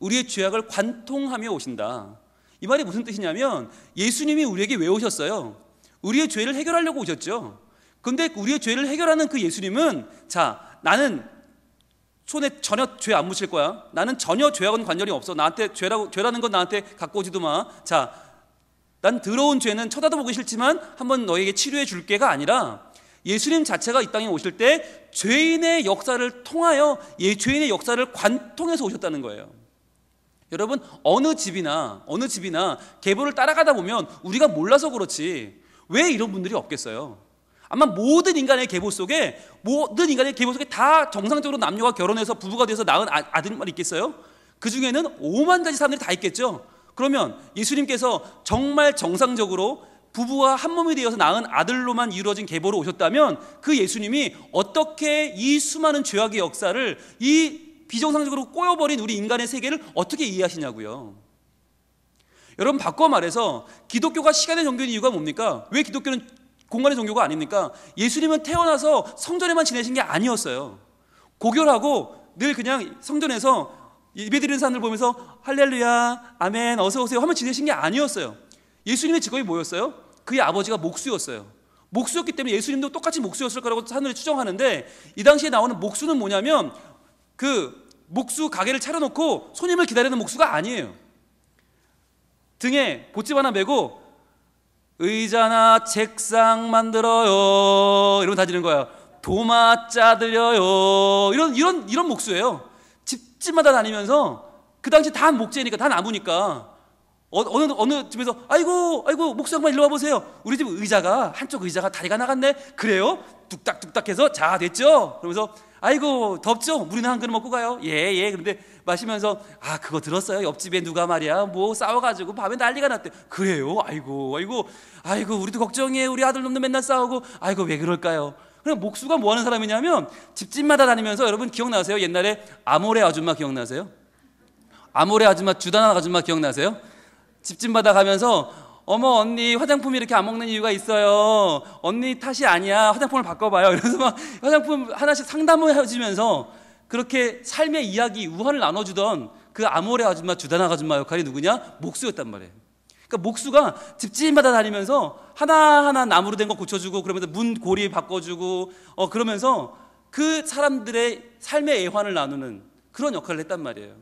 [SPEAKER 1] 우리의 죄악을 관통하며 오신다. 이 말이 무슨 뜻이냐면 예수님이 우리에게 왜 오셨어요? 우리의 죄를 해결하려고 오셨죠. 그런데 우리의 죄를 해결하는 그 예수님은 자, 나는 손에 전혀 죄 안 묻힐 거야. 나는 전혀 죄하고는 관련이 없어. 나한테 죄라는 건 나한테 갖고 오지도 마. 자, 난 더러운 죄는 쳐다도 보기 싫지만 한번 너에게 치료해 줄게가 아니라 예수님 자체가 이 땅에 오실 때 죄인의 역사를 통하여 죄인의 역사를 관통해서 오셨다는 거예요. 여러분, 어느 집이나 계보를 따라가다 보면 우리가 몰라서 그렇지 왜 이런 분들이 없겠어요? 아마 모든 인간의 계보 속에 다 정상적으로 남녀가 결혼해서 부부가 돼서 낳은 아들만 있겠어요? 그 중에는 5만 가지 사람들이 다 있겠죠. 그러면 예수님께서 정말 정상적으로 부부와 한 몸이 되어서 낳은 아들로만 이루어진 계보로 오셨다면 그 예수님이 어떻게 이 수많은 죄악의 역사를 이 비정상적으로 꼬여버린 우리 인간의 세계를 어떻게 이해하시냐고요. 여러분, 바꿔 말해서 기독교가 시간의 종교인 이유가 뭡니까? 왜 기독교는 공간의 종교가 아닙니까? 예수님은 태어나서 성전에만 지내신 게 아니었어요. 고결하고 늘 그냥 성전에서 예배드리는 사람들 보면서 할렐루야, 아멘, 어서 오세요 하면 지내신 게 아니었어요. 예수님의 직업이 뭐였어요? 그의 아버지가 목수였어요. 목수였기 때문에 예수님도 똑같이 목수였을 거라고 사람들이 추정하는데 이 당시에 나오는 목수는 뭐냐면 그 목수 가게를 차려놓고 손님을 기다리는 목수가 아니에요. 등에 보집 하나 메고 의자나 책상 만들어요 이러면 다지는 거야. 도마 짜드려요 이런 목수예요. 집집마다 다니면서 그 당시 다 목재니까 다 나무니까 어느 집에서 아이고 목수 양반 일로 와보세요. 우리 집 한쪽 의자가 다리가 나갔네. 그래요? 뚝딱뚝딱해서 자 됐죠? 그러면서 아이고 덥죠? 물이나 한 그릇 먹고 가요. 예. 그런데 마시면서 그거 들었어요? 옆집에 누가 말이야 뭐 싸워가지고 밤에 난리가 났대. 그래요? 아이고 우리도 걱정해. 우리 아들 놈도 맨날 싸우고. 아이고 왜 그럴까요? 그럼 목수가 뭐 하는 사람이냐면 집집마다 다니면서 여러분 기억나세요? 옛날에 아모레 아줌마 기억나세요? 아모레 아줌마 주다나 아줌마 기억나세요? 집집마다 가면서 어머 언니 화장품이 이렇게 안 먹는 이유가 있어요. 언니 탓이 아니야. 화장품을 바꿔봐요. 이러면서 막 화장품 하나씩 상담을 해주면서 그렇게 삶의 이야기 우환을 나눠주던 그 아모레 아줌마 주다나 아줌마 역할이 누구냐? 목수였단 말이에요. 그러니까 목수가 집집마다 다니면서 하나하나 나무로 된 거 고쳐주고 그러면서 문 고리 바꿔주고 그러면서 그 사람들의 삶의 애환을 나누는 그런 역할을 했단 말이에요.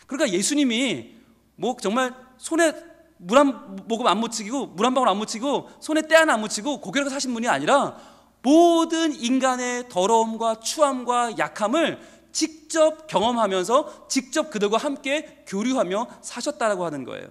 [SPEAKER 1] 그러니까 예수님이 뭐 정말 손에 물 한 모금 안 묻히고 물 한 방울 안 묻히고 손에 때 하나 안 묻히고 고결하게 사신 분이 아니라 모든 인간의 더러움과 추함과 약함을 직접 경험하면서 직접 그들과 함께 교류하며 사셨다라고 하는 거예요.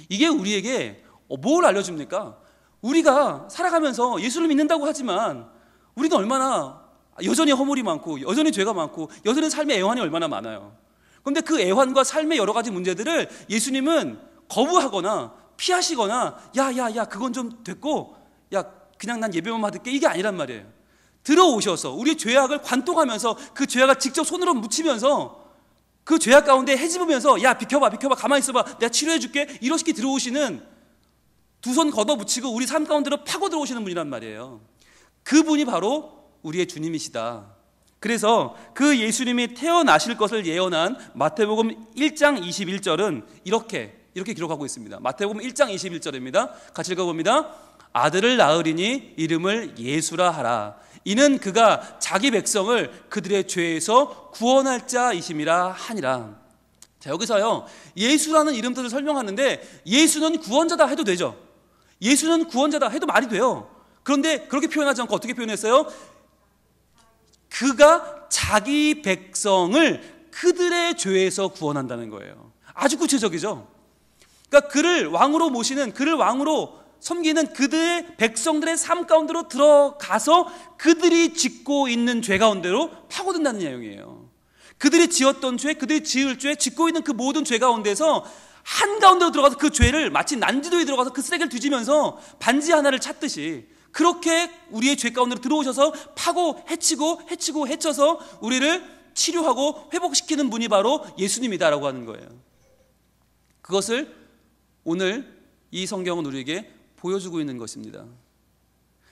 [SPEAKER 1] 이게 우리에게 뭘 알려줍니까? 우리가 살아가면서 예수를 믿는다고 하지만 우리는 얼마나 여전히 허물이 많고 여전히 죄가 많고 여전히 삶의 애환이 얼마나 많아요. 그런데 그 애환과 삶의 여러 가지 문제들을 예수님은 거부하거나 피하시거나 야 그건 좀 됐고 야 그냥 난 예배만 받을게 이게 아니란 말이에요. 들어오셔서 우리의 죄악을 관통하면서 그 죄악을 직접 손으로 묻히면서 그 죄악 가운데 헤집으면서 야 비켜봐 가만히 있어봐 내가 치료해 줄게 이렇게 들어오시는 두 손 걷어붙이고 우리 삶 가운데로 파고 들어오시는 분이란 말이에요. 그분이 바로 우리의 주님이시다. 그래서 그 예수님이 태어나실 것을 예언한 마태복음 1장 21절은 이렇게 기록하고 있습니다. 마태복음 1장 21절입니다. 같이 읽어봅니다. 아들을 낳으리니 이름을 예수라 하라. 이는 그가 자기 백성을 그들의 죄에서 구원할 자이심이라 하니라. 자, 여기서요 예수라는 이름 뜻을 설명하는데 예수는 구원자다 해도 되죠. 예수는 구원자다 해도 말이 돼요. 그런데 그렇게 표현하지 않고 어떻게 표현했어요? 그가 자기 백성을 그들의 죄에서 구원한다는 거예요. 아주 구체적이죠. 그러니까 그를 왕으로 모시는, 그를 왕으로 섬기는 그들의 백성들의 삶 가운데로 들어가서 그들이 짓고 있는 죄 가운데로 파고든다는 내용이에요. 그들이 지었던 죄, 그들이 지을 죄, 짓고 있는 그 모든 죄 가운데서 한가운데로 들어가서 그 죄를 마치 난지도에 들어가서 그 쓰레기를 뒤지면서 반지 하나를 찾듯이 그렇게 우리의 죄 가운데로 들어오셔서 파고 해치고 해쳐서 우리를 치료하고 회복시키는 분이 바로 예수님이다라고 하는 거예요. 그것을 오늘 이 성경은 우리에게 보여주고 있는 것입니다.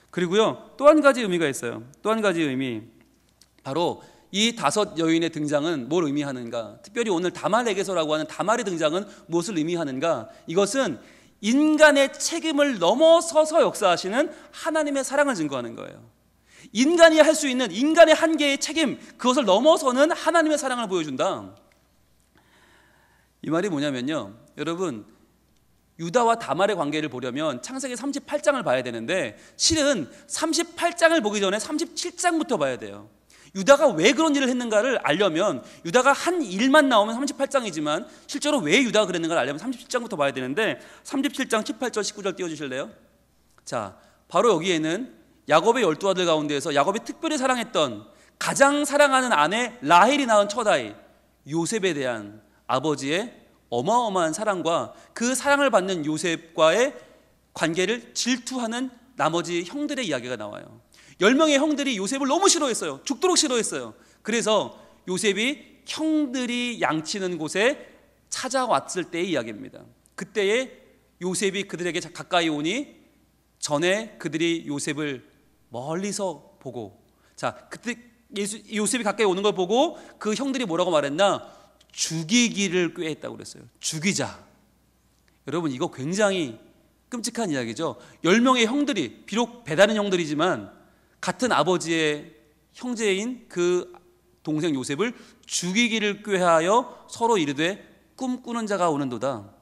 [SPEAKER 1] 그리고요 또 한 가지 의미가 있어요. 또 한 가지 의미, 바로 이 5 여인의 등장은 뭘 의미하는가? 특별히 오늘 다말에게서라고 하는 다말의 등장은 무엇을 의미하는가? 이것은 인간의 책임을 넘어서서 역사하시는 하나님의 사랑을 증거하는 거예요. 인간이 할 수 있는 인간의 한계의 책임, 그것을 넘어서는 하나님의 사랑을 보여준다. 이 말이 뭐냐면요, 여러분 유다와 다말의 관계를 보려면 창세기 38장을 봐야 되는데 실은 38장을 보기 전에 37장부터 봐야 돼요. 유다가 왜 그런 일을 했는가를 알려면, 유다가 한 일만 나오면 38장이지만 실제로 왜 유다가 그랬는가를 알려면 37장부터 봐야 되는데 37장 18절 19절 띄워주실래요? 자, 바로 여기에는 야곱의 12아들 가운데에서 야곱이 특별히 사랑했던, 가장 사랑하는 아내 라헬이 낳은 첫아이 요셉에 대한 아버지의 어마어마한 사랑과 그 사랑을 받는 요셉과의 관계를 질투하는 나머지 형들의 이야기가 나와요. 10명의 형들이 요셉을 너무 싫어했어요. 죽도록 싫어했어요. 그래서 요셉이 형들이 양치는 곳에 찾아왔을 때의 이야기입니다. 그때에 요셉이 그들에게 가까이 오니 전에 그들이 요셉을 멀리서 보고, 자, 그때 요셉이 가까이 오는 걸 보고 그 형들이 뭐라고 말했나? 죽이기를 꾀했다고 그랬어요. 죽이자. 여러분 이거 굉장히 끔찍한 이야기죠. 10명의 형들이, 비록 배다른 형들이지만 같은 아버지의 형제인 그 동생 요셉을 죽이기를 꾀하여 서로 이르되 꿈꾸는 자가 오는도다.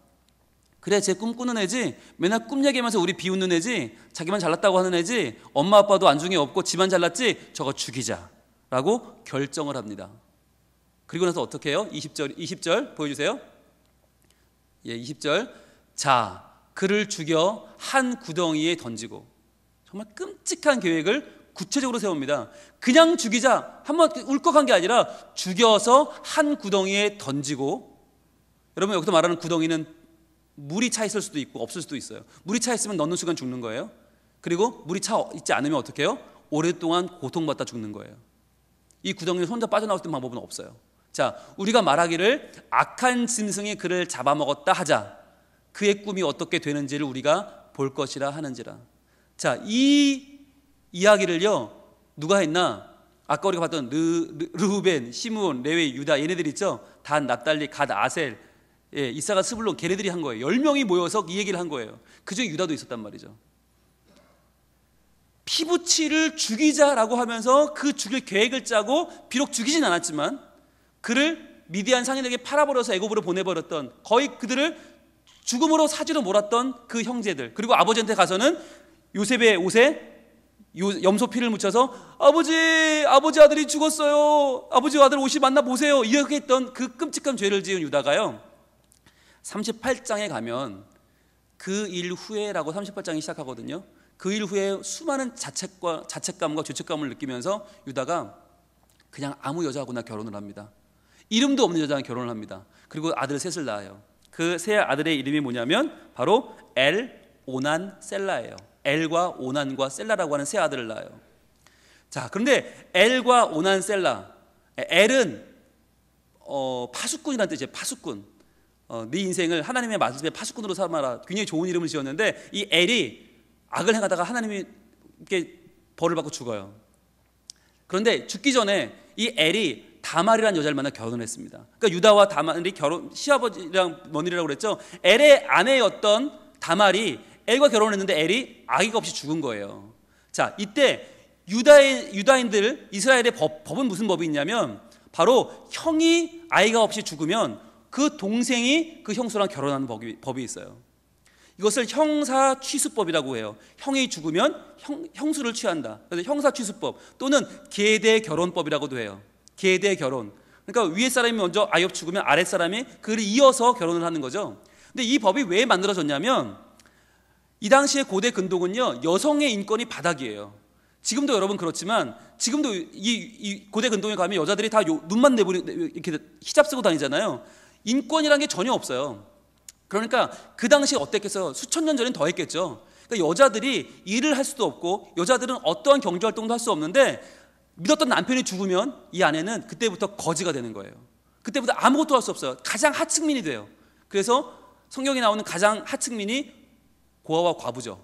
[SPEAKER 1] 그래, 쟤 꿈꾸는 애지, 맨날 꿈 얘기하면서 우리 비웃는 애지, 자기만 잘났다고 하는 애지, 엄마 아빠도 안중에 없고 지만 잘났지, 저거 죽이자라고 결정을 합니다. 그리고 나서 어떻게 해요? 20절 보여주세요. 예, 20절. 자, 그를 죽여 한 구덩이에 던지고. 정말 끔찍한 계획을 구체적으로 세웁니다. 그냥 죽이자, 한번 울컥한 게 아니라 죽여서 한 구덩이에 던지고. 여러분 여기서 말하는 구덩이는 물이 차 있을 수도 있고 없을 수도 있어요. 물이 차 있으면 넣는 순간 죽는 거예요. 그리고 물이 차 있지 않으면 어떻게 해요? 오랫동안 고통받다 죽는 거예요. 이 구덩이를 혼자 빠져나올 수 있는 방법은 없어요. 자, 우리가 말하기를 악한 짐승이 그를 잡아먹었다 하자. 그의 꿈이 어떻게 되는지를 우리가 볼 것이라 하는지라. 자, 이 이야기를요 누가 했나? 아까 우리가 봤던 르후벤, 시므온, 레위, 유다, 얘네들 있죠? 단, 납달리, 갓, 아셀, 예, 이사가, 스불론, 걔네들이 한 거예요. 10명이 모여서 이 얘기를 한 거예요. 그중에 유다도 있었단 말이죠. 피부치를 죽이자라고 하면서 그 죽일 계획을 짜고, 비록 죽이진 않았지만 그를 미디안 상인에게 팔아버려서 애굽으로 보내버렸던, 거의 그들을 죽음으로 사지로 몰았던 그 형제들, 그리고 아버지한테 가서는 요셉의 옷에 염소 피를 묻혀서 아버지 아들이 죽었어요, 아버지 아들 옷이 맞나 보세요, 이렇게 했던 그 끔찍한 죄를 지은 유다가요 38장에 가면 그 일 후에라고 38장이 시작하거든요. 그 일 후에 수많은 자책감과 죄책감을 느끼면서 유다가 그냥 아무 여자하고나 결혼을 합니다. 이름도 없는 여자랑 결혼을 합니다. 그리고 아들 셋을 낳아요. 그 세 아들의 이름이 뭐냐면 바로 엘, 오난, 셀라예요. 엘과 오난과 셀라라고 하는 세 아들을 낳아요. 자, 그런데 엘과 오난, 셀라. 엘은 파수꾼이라는 뜻이에요. 파수꾼. 네 인생을 하나님의 말씀에 파수꾼으로 삼아라. 굉장히 좋은 이름을 지었는데 이 엘이 악을 행하다가 하나님이 이렇게 벌을 받고 죽어요. 그런데 죽기 전에 이 엘이 다말이라는 여자를 만나 결혼을 했습니다. 그러니까 유다와 다말이 시아버지랑 며느리라고 그랬죠. 엘의 아내였던 다말이 엘과 결혼했는데 엘이 아기가 없이 죽은 거예요. 자, 이때 유다인들 이스라엘의 법은 무슨 법이 있냐면 바로 형이 아이가 없이 죽으면 그 동생이 그 형수랑 결혼하는 법이 있어요. 이것을 형사취수법이라고 해요. 형이 죽으면 형수를 취한다. 그래서 형사취수법 또는 계대결혼법이라고도 해요. 계대결혼. 그러니까 위에 사람이 먼저 아이 없이 죽으면 아랫 사람이 그를 이어서 결혼을 하는 거죠. 근데 이 법이 왜 만들어졌냐면 이 당시의 고대 근동은요, 여성의 인권이 바닥이에요. 지금도 여러분 그렇지만 지금도 이 고대 근동에 가면 여자들이 다 눈만 내버리고 이렇게 히잡 쓰고 다니잖아요. 인권이라는 게 전혀 없어요. 그러니까 그 당시에 어땠겠어요? 수천 년 전엔 더 했겠죠. 그러니까 여자들이 일을 할 수도 없고 여자들은 어떠한 경제활동도 할 수 없는데 믿었던 남편이 죽으면 이 아내는 그때부터 거지가 되는 거예요. 그때부터 아무것도 할 수 없어요. 가장 하층민이 돼요. 그래서 성경에 나오는 가장 하층민이 고아와 과부죠.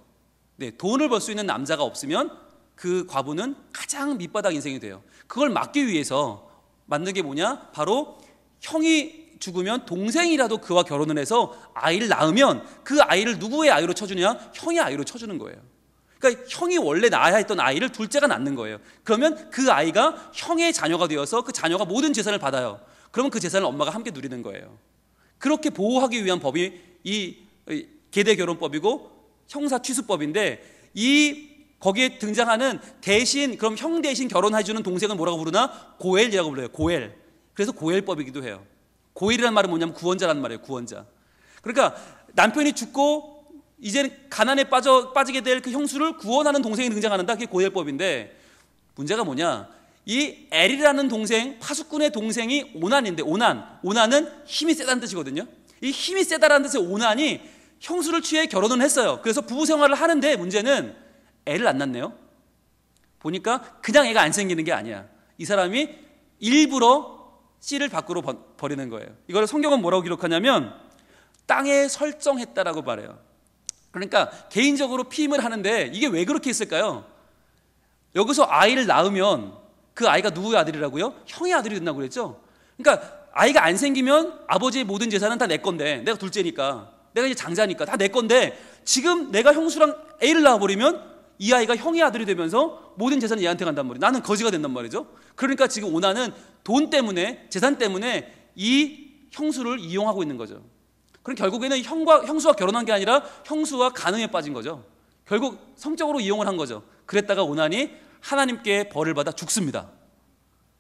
[SPEAKER 1] 네, 돈을 벌 수 있는 남자가 없으면 그 과부는 가장 밑바닥 인생이 돼요. 그걸 막기 위해서 만든 게 뭐냐? 바로 형이 죽으면 동생이라도 그와 결혼을 해서 아이를 낳으면 그 아이를 누구의 아이로 쳐주냐? 형의 아이로 쳐주는 거예요. 그러니까 형이 원래 낳아야 했던 아이를 둘째가 낳는 거예요. 그러면 그 아이가 형의 자녀가 되어서 그 자녀가 모든 재산을 받아요. 그러면 그 재산을 엄마가 함께 누리는 거예요. 그렇게 보호하기 위한 법이 이 계대결혼법이고 형사취수법인데 거기에 등장하는 그럼 형 대신 결혼해주는 동생은 뭐라고 부르나? 고엘이라고 불러요. 고엘. 그래서 고엘법이기도 해요. 고엘이라는 말은 뭐냐면 구원자라는 말이에요. 구원자. 그러니까 남편이 죽고 이제는 가난에 빠지게 될 그 형수를 구원하는 동생이 등장하는다. 그게 고엘법인데 문제가 뭐냐? 이 엘이라는 동생, 파수꾼의 동생이 오난인데 오난은 힘이 세다는 뜻이거든요. 이 힘이 세다라는 뜻의 오난이 형수를 취해 결혼을 했어요. 그래서 부부 생활을 하는데 문제는 애를 안 낳네요. 보니까 그냥 애가 안 생기는 게 아니야. 이 사람이 일부러 씨를 밖으로 버리는 거예요. 이걸 성경은 뭐라고 기록하냐면 땅에 설정했다라고 말해요. 그러니까 개인적으로 피임을 하는데 이게 왜 그렇게 했을까요? 여기서 아이를 낳으면 그 아이가 누구의 아들이라고요? 형의 아들이 된다고 그랬죠. 그러니까 아이가 안 생기면 아버지의 모든 재산은 다 내 건데, 내가 둘째니까, 내가 이제 장자니까 다 내 건데, 지금 내가 형수랑 애를 낳아버리면 이 아이가 형의 아들이 되면서 모든 재산이 얘한테 간단 말이에요. 나는 거지가 된단 말이죠. 그러니까 지금 오나는 돈 때문에, 재산 때문에 이 형수를 이용하고 있는 거죠. 그럼 결국에는 형수와 결혼한 게 아니라 형수와 간음에 빠진 거죠. 결국 성적으로 이용을 한 거죠. 그랬다가 오난이 하나님께 벌을 받아 죽습니다.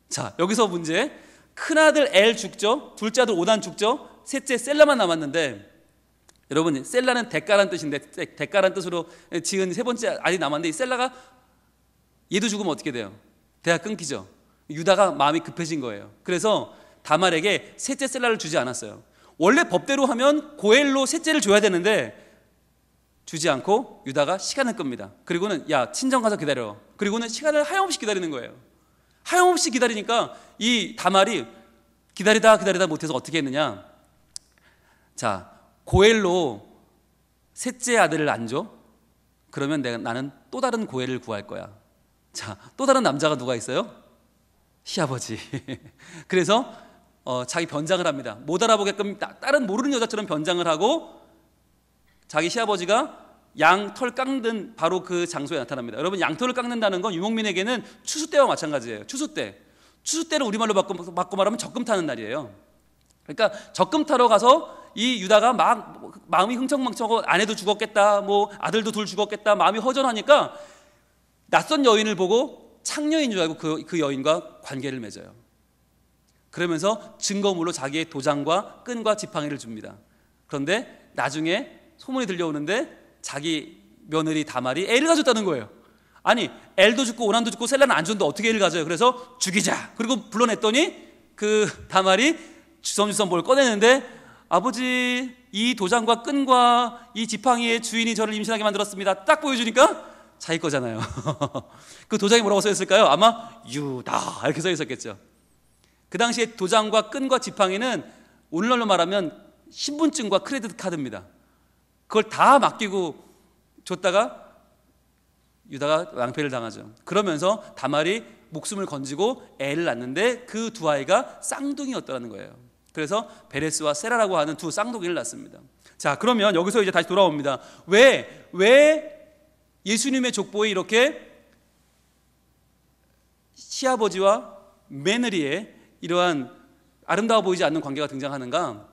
[SPEAKER 1] 자, 여기서 문제. 큰아들 엘 죽죠. 둘째 아들 오난 죽죠. 셋째 셀라만 남았는데, 여러분 셀라는 대가란 뜻인데 대가란 뜻으로 지은 세 번째 아들이 남았는데 이 셀라가 얘도 죽으면 어떻게 돼요? 대가 끊기죠. 유다가 마음이 급해진 거예요. 그래서 다말에게 셋째 셀라를 주지 않았어요. 원래 법대로 하면 고엘로 셋째를 줘야 되는데 주지 않고 유다가 시간을 끕니다. 그리고는 야 친정 가서 기다려. 그리고는 시간을 하염없이 기다리는 거예요. 하염없이 기다리니까 이 다말이 기다리다 못해서 어떻게 했느냐. 자, 고엘로 셋째 아들을 안 줘? 그러면 나는 또 다른 고엘을 구할 거야. 자, 또 다른 남자가 누가 있어요? 시아버지. 그래서 자기 변장을 합니다. 못 알아보게끔 다른 모르는 여자처럼 변장을 하고 자기 시아버지가 양털 깎는 바로 그 장소에 나타납니다. 여러분 양털을 깎는다는 건 유목민에게는 추수 때와 마찬가지예요. 추수 때를 우리말로 바꿔 말하면 적금 타는 날이에요. 그러니까 적금 타러 가서 이 유다가 막 마음이 흥청망청하고 아내도 죽었겠다, 뭐 아들도 둘 죽었겠다, 마음이 허전하니까 낯선 여인을 보고 창녀인 줄 알고 그 여인과 관계를 맺어요. 그러면서 증거물로 자기의 도장과 끈과 지팡이를 줍니다. 그런데 나중에 소문이 들려오는데 자기 며느리 다말이 애를 가졌다는 거예요. 아니, 엘도 죽고 오난도 죽고 셀라는 안 죽는데 어떻게 애를 가져요? 그래서 죽이자. 그리고 불러냈더니 그 다말이 주섬주섬 뭘 꺼내는데, 아버지, 이 도장과 끈과 이 지팡이의 주인이 저를 임신하게 만들었습니다. 딱 보여주니까 자기 거잖아요. 그 도장이 뭐라고 써 있을까요? 아마 유다 이렇게 써 있었겠죠. 그 당시에 도장과 끈과 지팡이는 오늘날로 말하면 신분증과 크레디트 카드입니다. 그걸 다 맡기고 줬다가 유다가 낭패를 당하죠. 그러면서 다말이 목숨을 건지고 애를 낳는데 그 두 아이가 쌍둥이였다는 거예요. 그래서 베레스와 세라라고 하는 두 쌍둥이를 낳습니다. 자, 그러면 여기서 이제 다시 돌아옵니다. 왜 예수님의 족보에 이렇게 시아버지와 며느리의 이러한 아름다워 보이지 않는 관계가 등장하는가?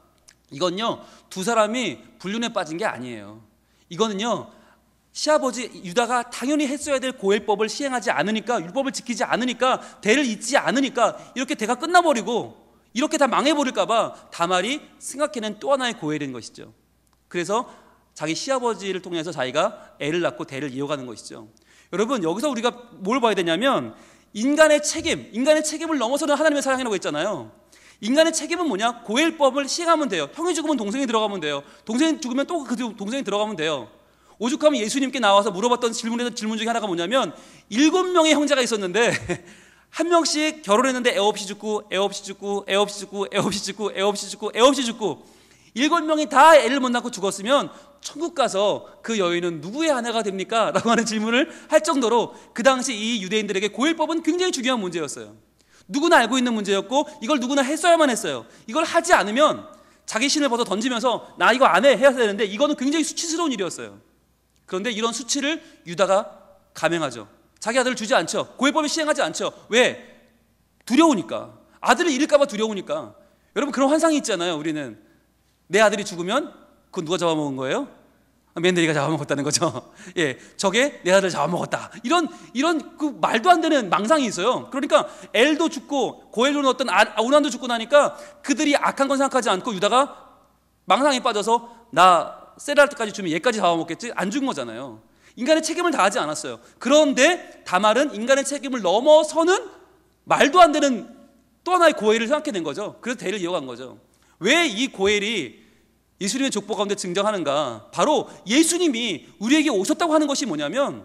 [SPEAKER 1] 이건요, 두 사람이 불륜에 빠진 게 아니에요. 이거는요, 시아버지 유다가 당연히 했어야 될 고엘법을 시행하지 않으니까, 율법을 지키지 않으니까, 대를 잇지 않으니까 이렇게 대가 끝나버리고 이렇게 다 망해버릴까 봐 다말이 생각해낸 또 하나의 고엘인 것이죠. 그래서 자기 시아버지를 통해서 자기가 애를 낳고 대를 이어가는 것이죠. 여러분, 여기서 우리가 뭘 봐야 되냐면 인간의 책임을 넘어서는 하나님의 사랑이라고 했잖아요. 인간의 책임은 뭐냐? 고엘법을 시행하면 돼요. 형이 죽으면 동생이 들어가면 돼요. 동생이 죽으면 또 그 동생이 들어가면 돼요. 오죽하면 예수님께 나와서 물어봤던 질문 중에 하나가 뭐냐면 7명의 형제가 있었는데 한 명씩 결혼했는데 애 없이 죽고 7명이 다 애를 못 낳고 죽었으면 천국 가서 그 여인은 누구의 아내가 됩니까? 라고 하는 질문을 할 정도로 그 당시 이 유대인들에게 고엘법은 굉장히 중요한 문제였어요. 누구나 알고 있는 문제였고 이걸 누구나 했어야만 했어요. 이걸 하지 않으면 자기 신을 벗어 던지면서 나 이거 안 해 해야 되는데 이거는 굉장히 수치스러운 일이었어요. 그런데 이런 수치를 유다가 감행하죠. 자기 아들을 주지 않죠. 고엘법을 시행하지 않죠. 왜? 두려우니까. 아들을 잃을까 봐 두려우니까. 여러분, 그런 환상이 있잖아요. 우리는 내 아들이 죽으면 그건 누가 잡아먹은 거예요? 며느리가 잡아먹었다는 거죠. 예, 저게 내 아들을 잡아먹었다. 이런 그 말도 안 되는 망상이 있어요. 그러니까 엘도 죽고 고엘로는 어떤 오난도 죽고 나니까 그들이 악한 건 생각하지 않고 유다가 망상에 빠져서 나 세라할 때까지 주면 얘까지 잡아먹겠지? 안 죽은 거잖아요. 인간의 책임을 다하지 않았어요. 그런데 다말은 인간의 책임을 넘어서는 말도 안 되는 또 하나의 고엘을 생각해낸 거죠. 그래서 대를 이어간 거죠. 왜 이 고엘이 예수님의 족보 가운데 등장하는가? 바로 예수님이 우리에게 오셨다고 하는 것이 뭐냐면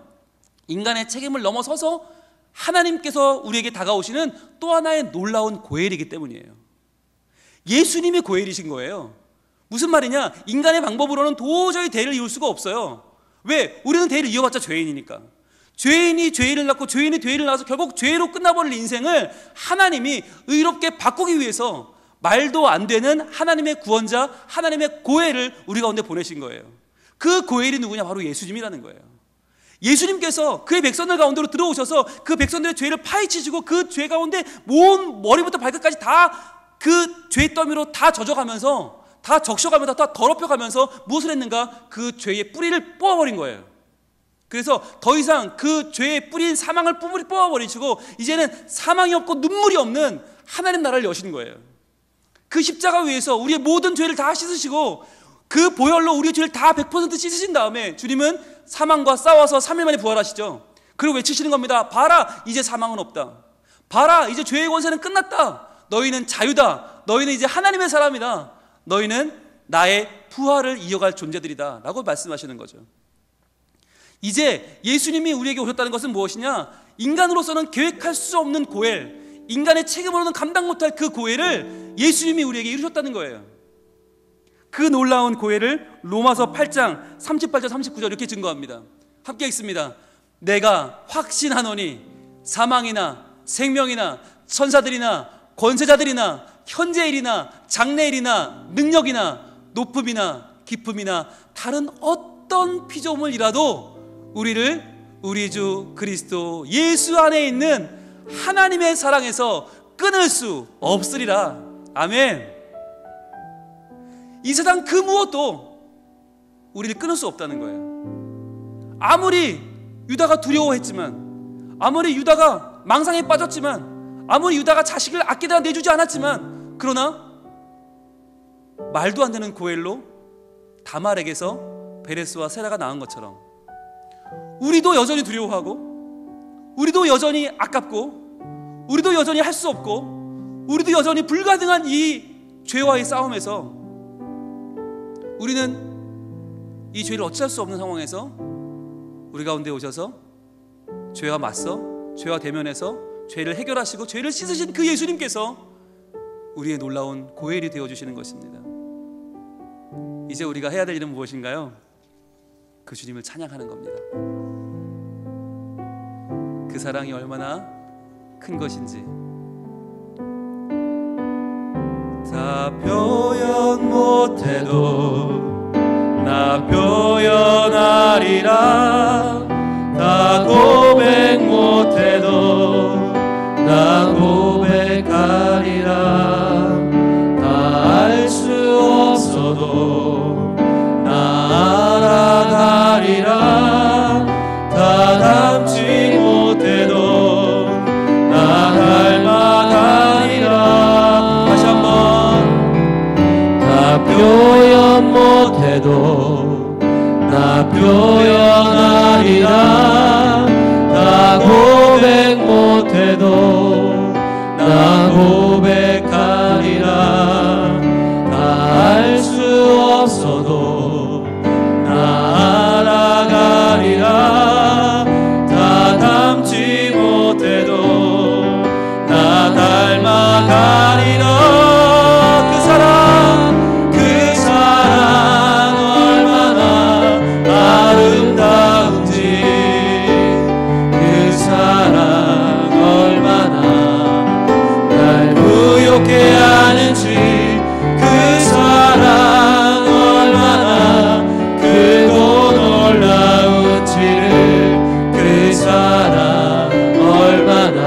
[SPEAKER 1] 인간의 책임을 넘어서서 하나님께서 우리에게 다가오시는 또 하나의 놀라운 고엘이기 때문이에요. 예수님이 고엘이신 거예요. 무슨 말이냐? 인간의 방법으로는 도저히 대를 이룰 수가 없어요. 왜? 우리는 대를 이어봤자 죄인이니까. 죄인이 죄인을 낳고 죄인이 죄인을 낳아서 결국 죄로 끝나버릴 인생을 하나님이 의롭게 바꾸기 위해서 말도 안 되는 하나님의 구원자, 하나님의 고엘을 우리 가운데 보내신 거예요. 그 고엘이 누구냐? 바로 예수님이라는 거예요. 예수님께서 그의 백성들 가운데로 들어오셔서 그 백성들의 죄를 파헤치시고 그 죄 가운데 온 머리부터 발끝까지 다 그 죄 더미로 다 젖어가면서 다 적셔가면서 다 더럽혀가면서 무엇을 했는가? 그 죄의 뿌리를 뽑아버린 거예요. 그래서 더 이상 그 죄의 뿌리인 사망을 뽑아버리시고 이제는 사망이 없고 눈물이 없는 하나님 나라를 여시는 거예요. 그 십자가 위에서 우리의 모든 죄를 다 씻으시고 그 보혈로 우리의 죄를 다 100% 씻으신 다음에 주님은 사망과 싸워서 3일 만에 부활하시죠. 그리고 외치시는 겁니다. 봐라, 이제 사망은 없다. 봐라, 이제 죄의 권세는 끝났다. 너희는 자유다. 너희는 이제 하나님의 사람이다. 너희는 나의 부활을 이어갈 존재들이다 라고 말씀하시는 거죠. 이제 예수님이 우리에게 오셨다는 것은 무엇이냐? 인간으로서는 계획할 수 없는 고엘, 인간의 책임으로는 감당 못할 그 고엘을 예수님이 우리에게 이루셨다는 거예요. 그 놀라운 고엘을 로마서 8장 38절 39절 이렇게 증거합니다. 함께 읽습니다. 내가 확신하노니 사망이나 생명이나 천사들이나 권세자들이나 현재일이나 장래일이나 능력이나 높음이나 깊음이나 다른 어떤 피조물이라도 우리를 우리 주 그리스도 예수 안에 있는 하나님의 사랑에서 끊을 수 없으리라. 아멘. 이 세상 그 무엇도 우리를 끊을 수 없다는 거예요. 아무리 유다가 두려워했지만, 아무리 유다가 망상에 빠졌지만, 아무리 유다가 자식을 아끼다 내주지 않았지만, 그러나 말도 안 되는 고엘로 다말에게서 베레스와 세라가 낳은 것처럼 우리도 여전히 두려워하고, 우리도 여전히 아깝고, 우리도 여전히 할 수 없고, 우리도 여전히 불가능한 이 죄와의 싸움에서 우리는 이 죄를 어찌할 수 없는 상황에서 우리 가운데 오셔서 죄와 맞서, 죄와 대면해서 죄를 해결하시고 죄를 씻으신 그 예수님께서 우리의 놀라운 고엘이 되어주시는 것입니다. 이제 우리가 해야 될 일은 무엇인가요? 그 주님을 찬양하는 겁니다. 그 사랑이 얼마나 큰 것인지 다 표현 못해도 나 표현하리라. 다 고백 못해도 나 고백하리라. 다 알 수 없어도 나 알아가리라. 다 담지 못해도 나 닮아가리라. 다시 한번. 다 표현 못해도 나 표현하리라. 다 고백 못해도 나 고백하리라. 다 알 수 없어도 나 알아가리라. 다 담지 못해도 나 닮아가리라. 그 사랑 얼마나 아름다운지, 그 사랑 얼마나 날 부욕해 하는지, 그 사랑 얼마나 크고 놀라운지를, 그 사랑 얼마나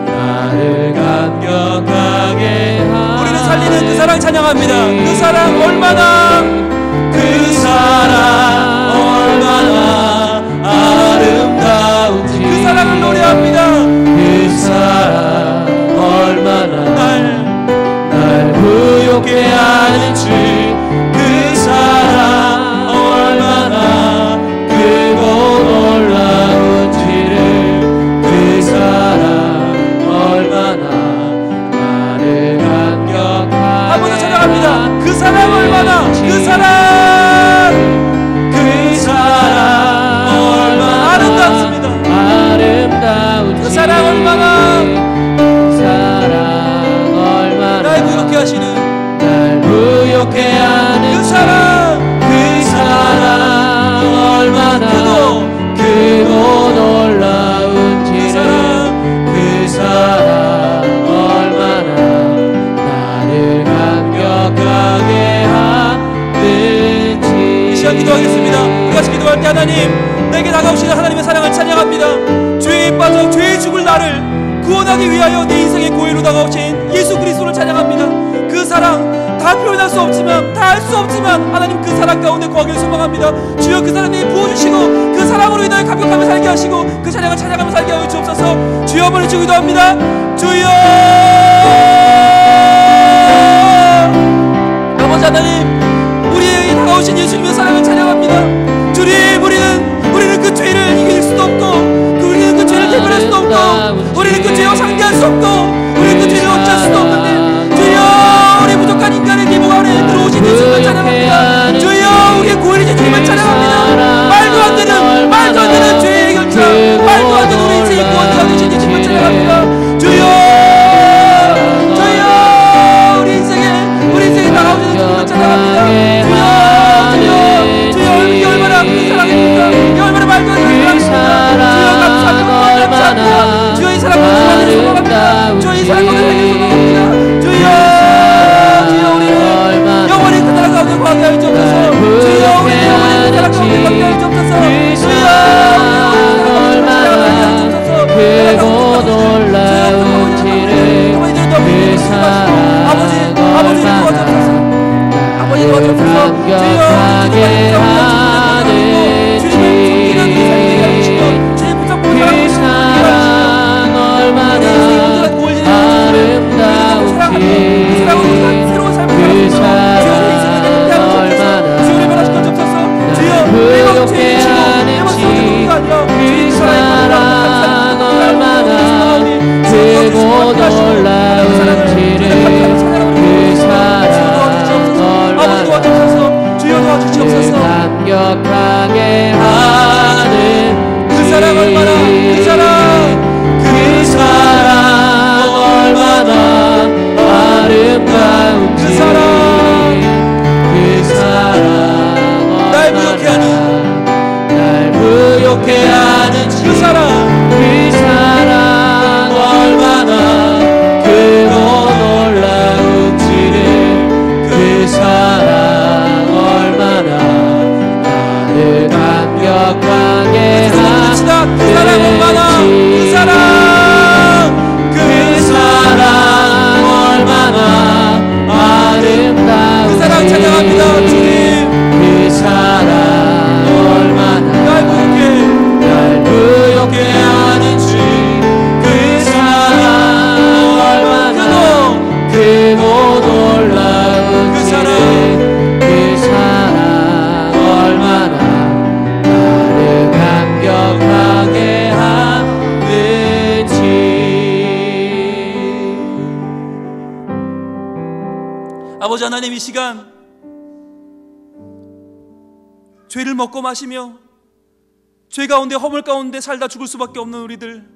[SPEAKER 1] 나를 감격하게 하는지. 우리는 살리는 그 사랑 찬양합니다. 그 사랑 얼마나, 그 사랑 얼마나 아름다운지, 그 사랑을 노래합니다. 그 사랑 얼마나 날 부욕해 하는지, 그 사랑 얼마나 크고 놀라운지를, 그 사랑 얼마나 나를 감격하게. 한 번 더 찬양합니다. 그 사랑 얼마나, 그 사랑, 그 사랑 얼마나 아름답습니다. 그 사랑 얼마나, 날 부욕해 하시는, 날 부욕해 하는 그 사랑, 그 사랑 얼마나 크고 놀라운지를, 그 사랑 얼마나 나를 감격하게 하는지. 이 시간 기도하겠습니다. 우리 같이 기도할 때 하나님, 내게 다가오시는 하나님의 사랑을 찬양합니다. 죄에 빠져 죄에 죽을 나를 구원하기 위하여 내 인생의 고해로 다가오신 예수 그리스도를 찬양합니다. 그 사랑 다 표현할 수 없지만, 다 알 수 없지만 하나님 그 사랑 가운데 거하기를 소망합니다. 주여 그 사랑이 부어주시고 그 사랑으로 인하여 감격하며 살게 하시고 그 찬양을 찬양하며 살게 하여 주옵소서. 주여 한번 외치고 기도합니다. 주여. 아버지 하나님, 우리에게 다가오신 예수님의 사랑을 찬양합니다. 주님, 우리는 그 죄를 이길 수도 없고, 우리는 그 죄를 대변할 수도 없고, 우리는 그 죄와 상대할 수 없고, 우리는 그 죄를 어찌할 수도 없는데, 주여 우리 부족한 인간의 기복 안에 들어오신 예수님을 찬양합니다. 주여 우리의 고해이신 주님을 찬양합니다. 말도 안 되는 죄의 해결자, 말도 안 되는 우리 인생의 구원자 되신 예수님을 찬양합니다. 주여 우리 인생에 다가오신 예수님을 찬양합니다. 주여 얼마나
[SPEAKER 2] 감격하게 하는
[SPEAKER 1] 그 사랑 얼마나 그 사랑
[SPEAKER 2] 얼마나 아름다운지
[SPEAKER 1] 그 사랑 찬양합니다. 주님
[SPEAKER 2] 그 사랑 얼마나 날 부욕해 하는지 그 사랑 얼마나 크고 놀라운
[SPEAKER 1] 그 사랑
[SPEAKER 2] 그 사랑 얼마나 나를 감격하게 하는지.
[SPEAKER 1] 아버지 하나님, 이 시간 죄를 먹고 마시며 죄 가운데 허물 가운데 살다 죽을 수밖에 없는 우리들,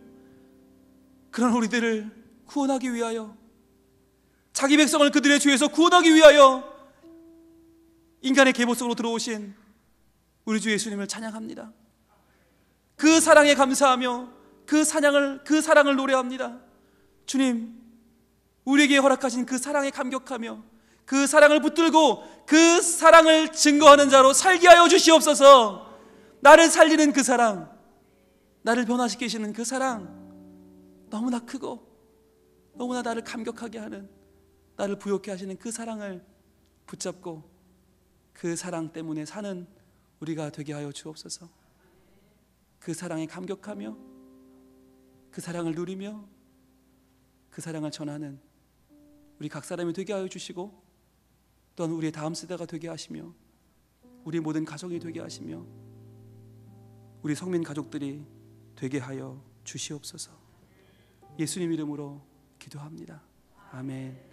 [SPEAKER 1] 그런 우리들을 구원하기 위하여, 자기 백성을 그들의 죄에서 구원하기 위하여 인간의 계보 속으로 들어오신 우리 주 예수님을 찬양합니다. 그 사랑에 감사하며 그 사랑을 노래합니다. 주님, 우리에게 허락하신 그 사랑에 감격하며 그 사랑을 붙들고 그 사랑을 증거하는 자로 살게 하여 주시옵소서. 나를 살리는 그 사랑, 나를 변화시키시는 그 사랑, 너무나 크고 너무나 나를 감격하게 하는, 나를 부욕해 하시는 그 사랑을 붙잡고 그 사랑 때문에 사는 우리가 되게 하여 주옵소서. 그 사랑에 감격하며 그 사랑을 누리며 그 사랑을 전하는 우리 각 사람이 되게 하여 주시고, 또한 우리의 다음 세대가 되게 하시며 우리 모든 가정이 되게 하시며 우리 성민 가족들이 되게 하여 주시옵소서. 예수님 이름으로 기도합니다. 아멘.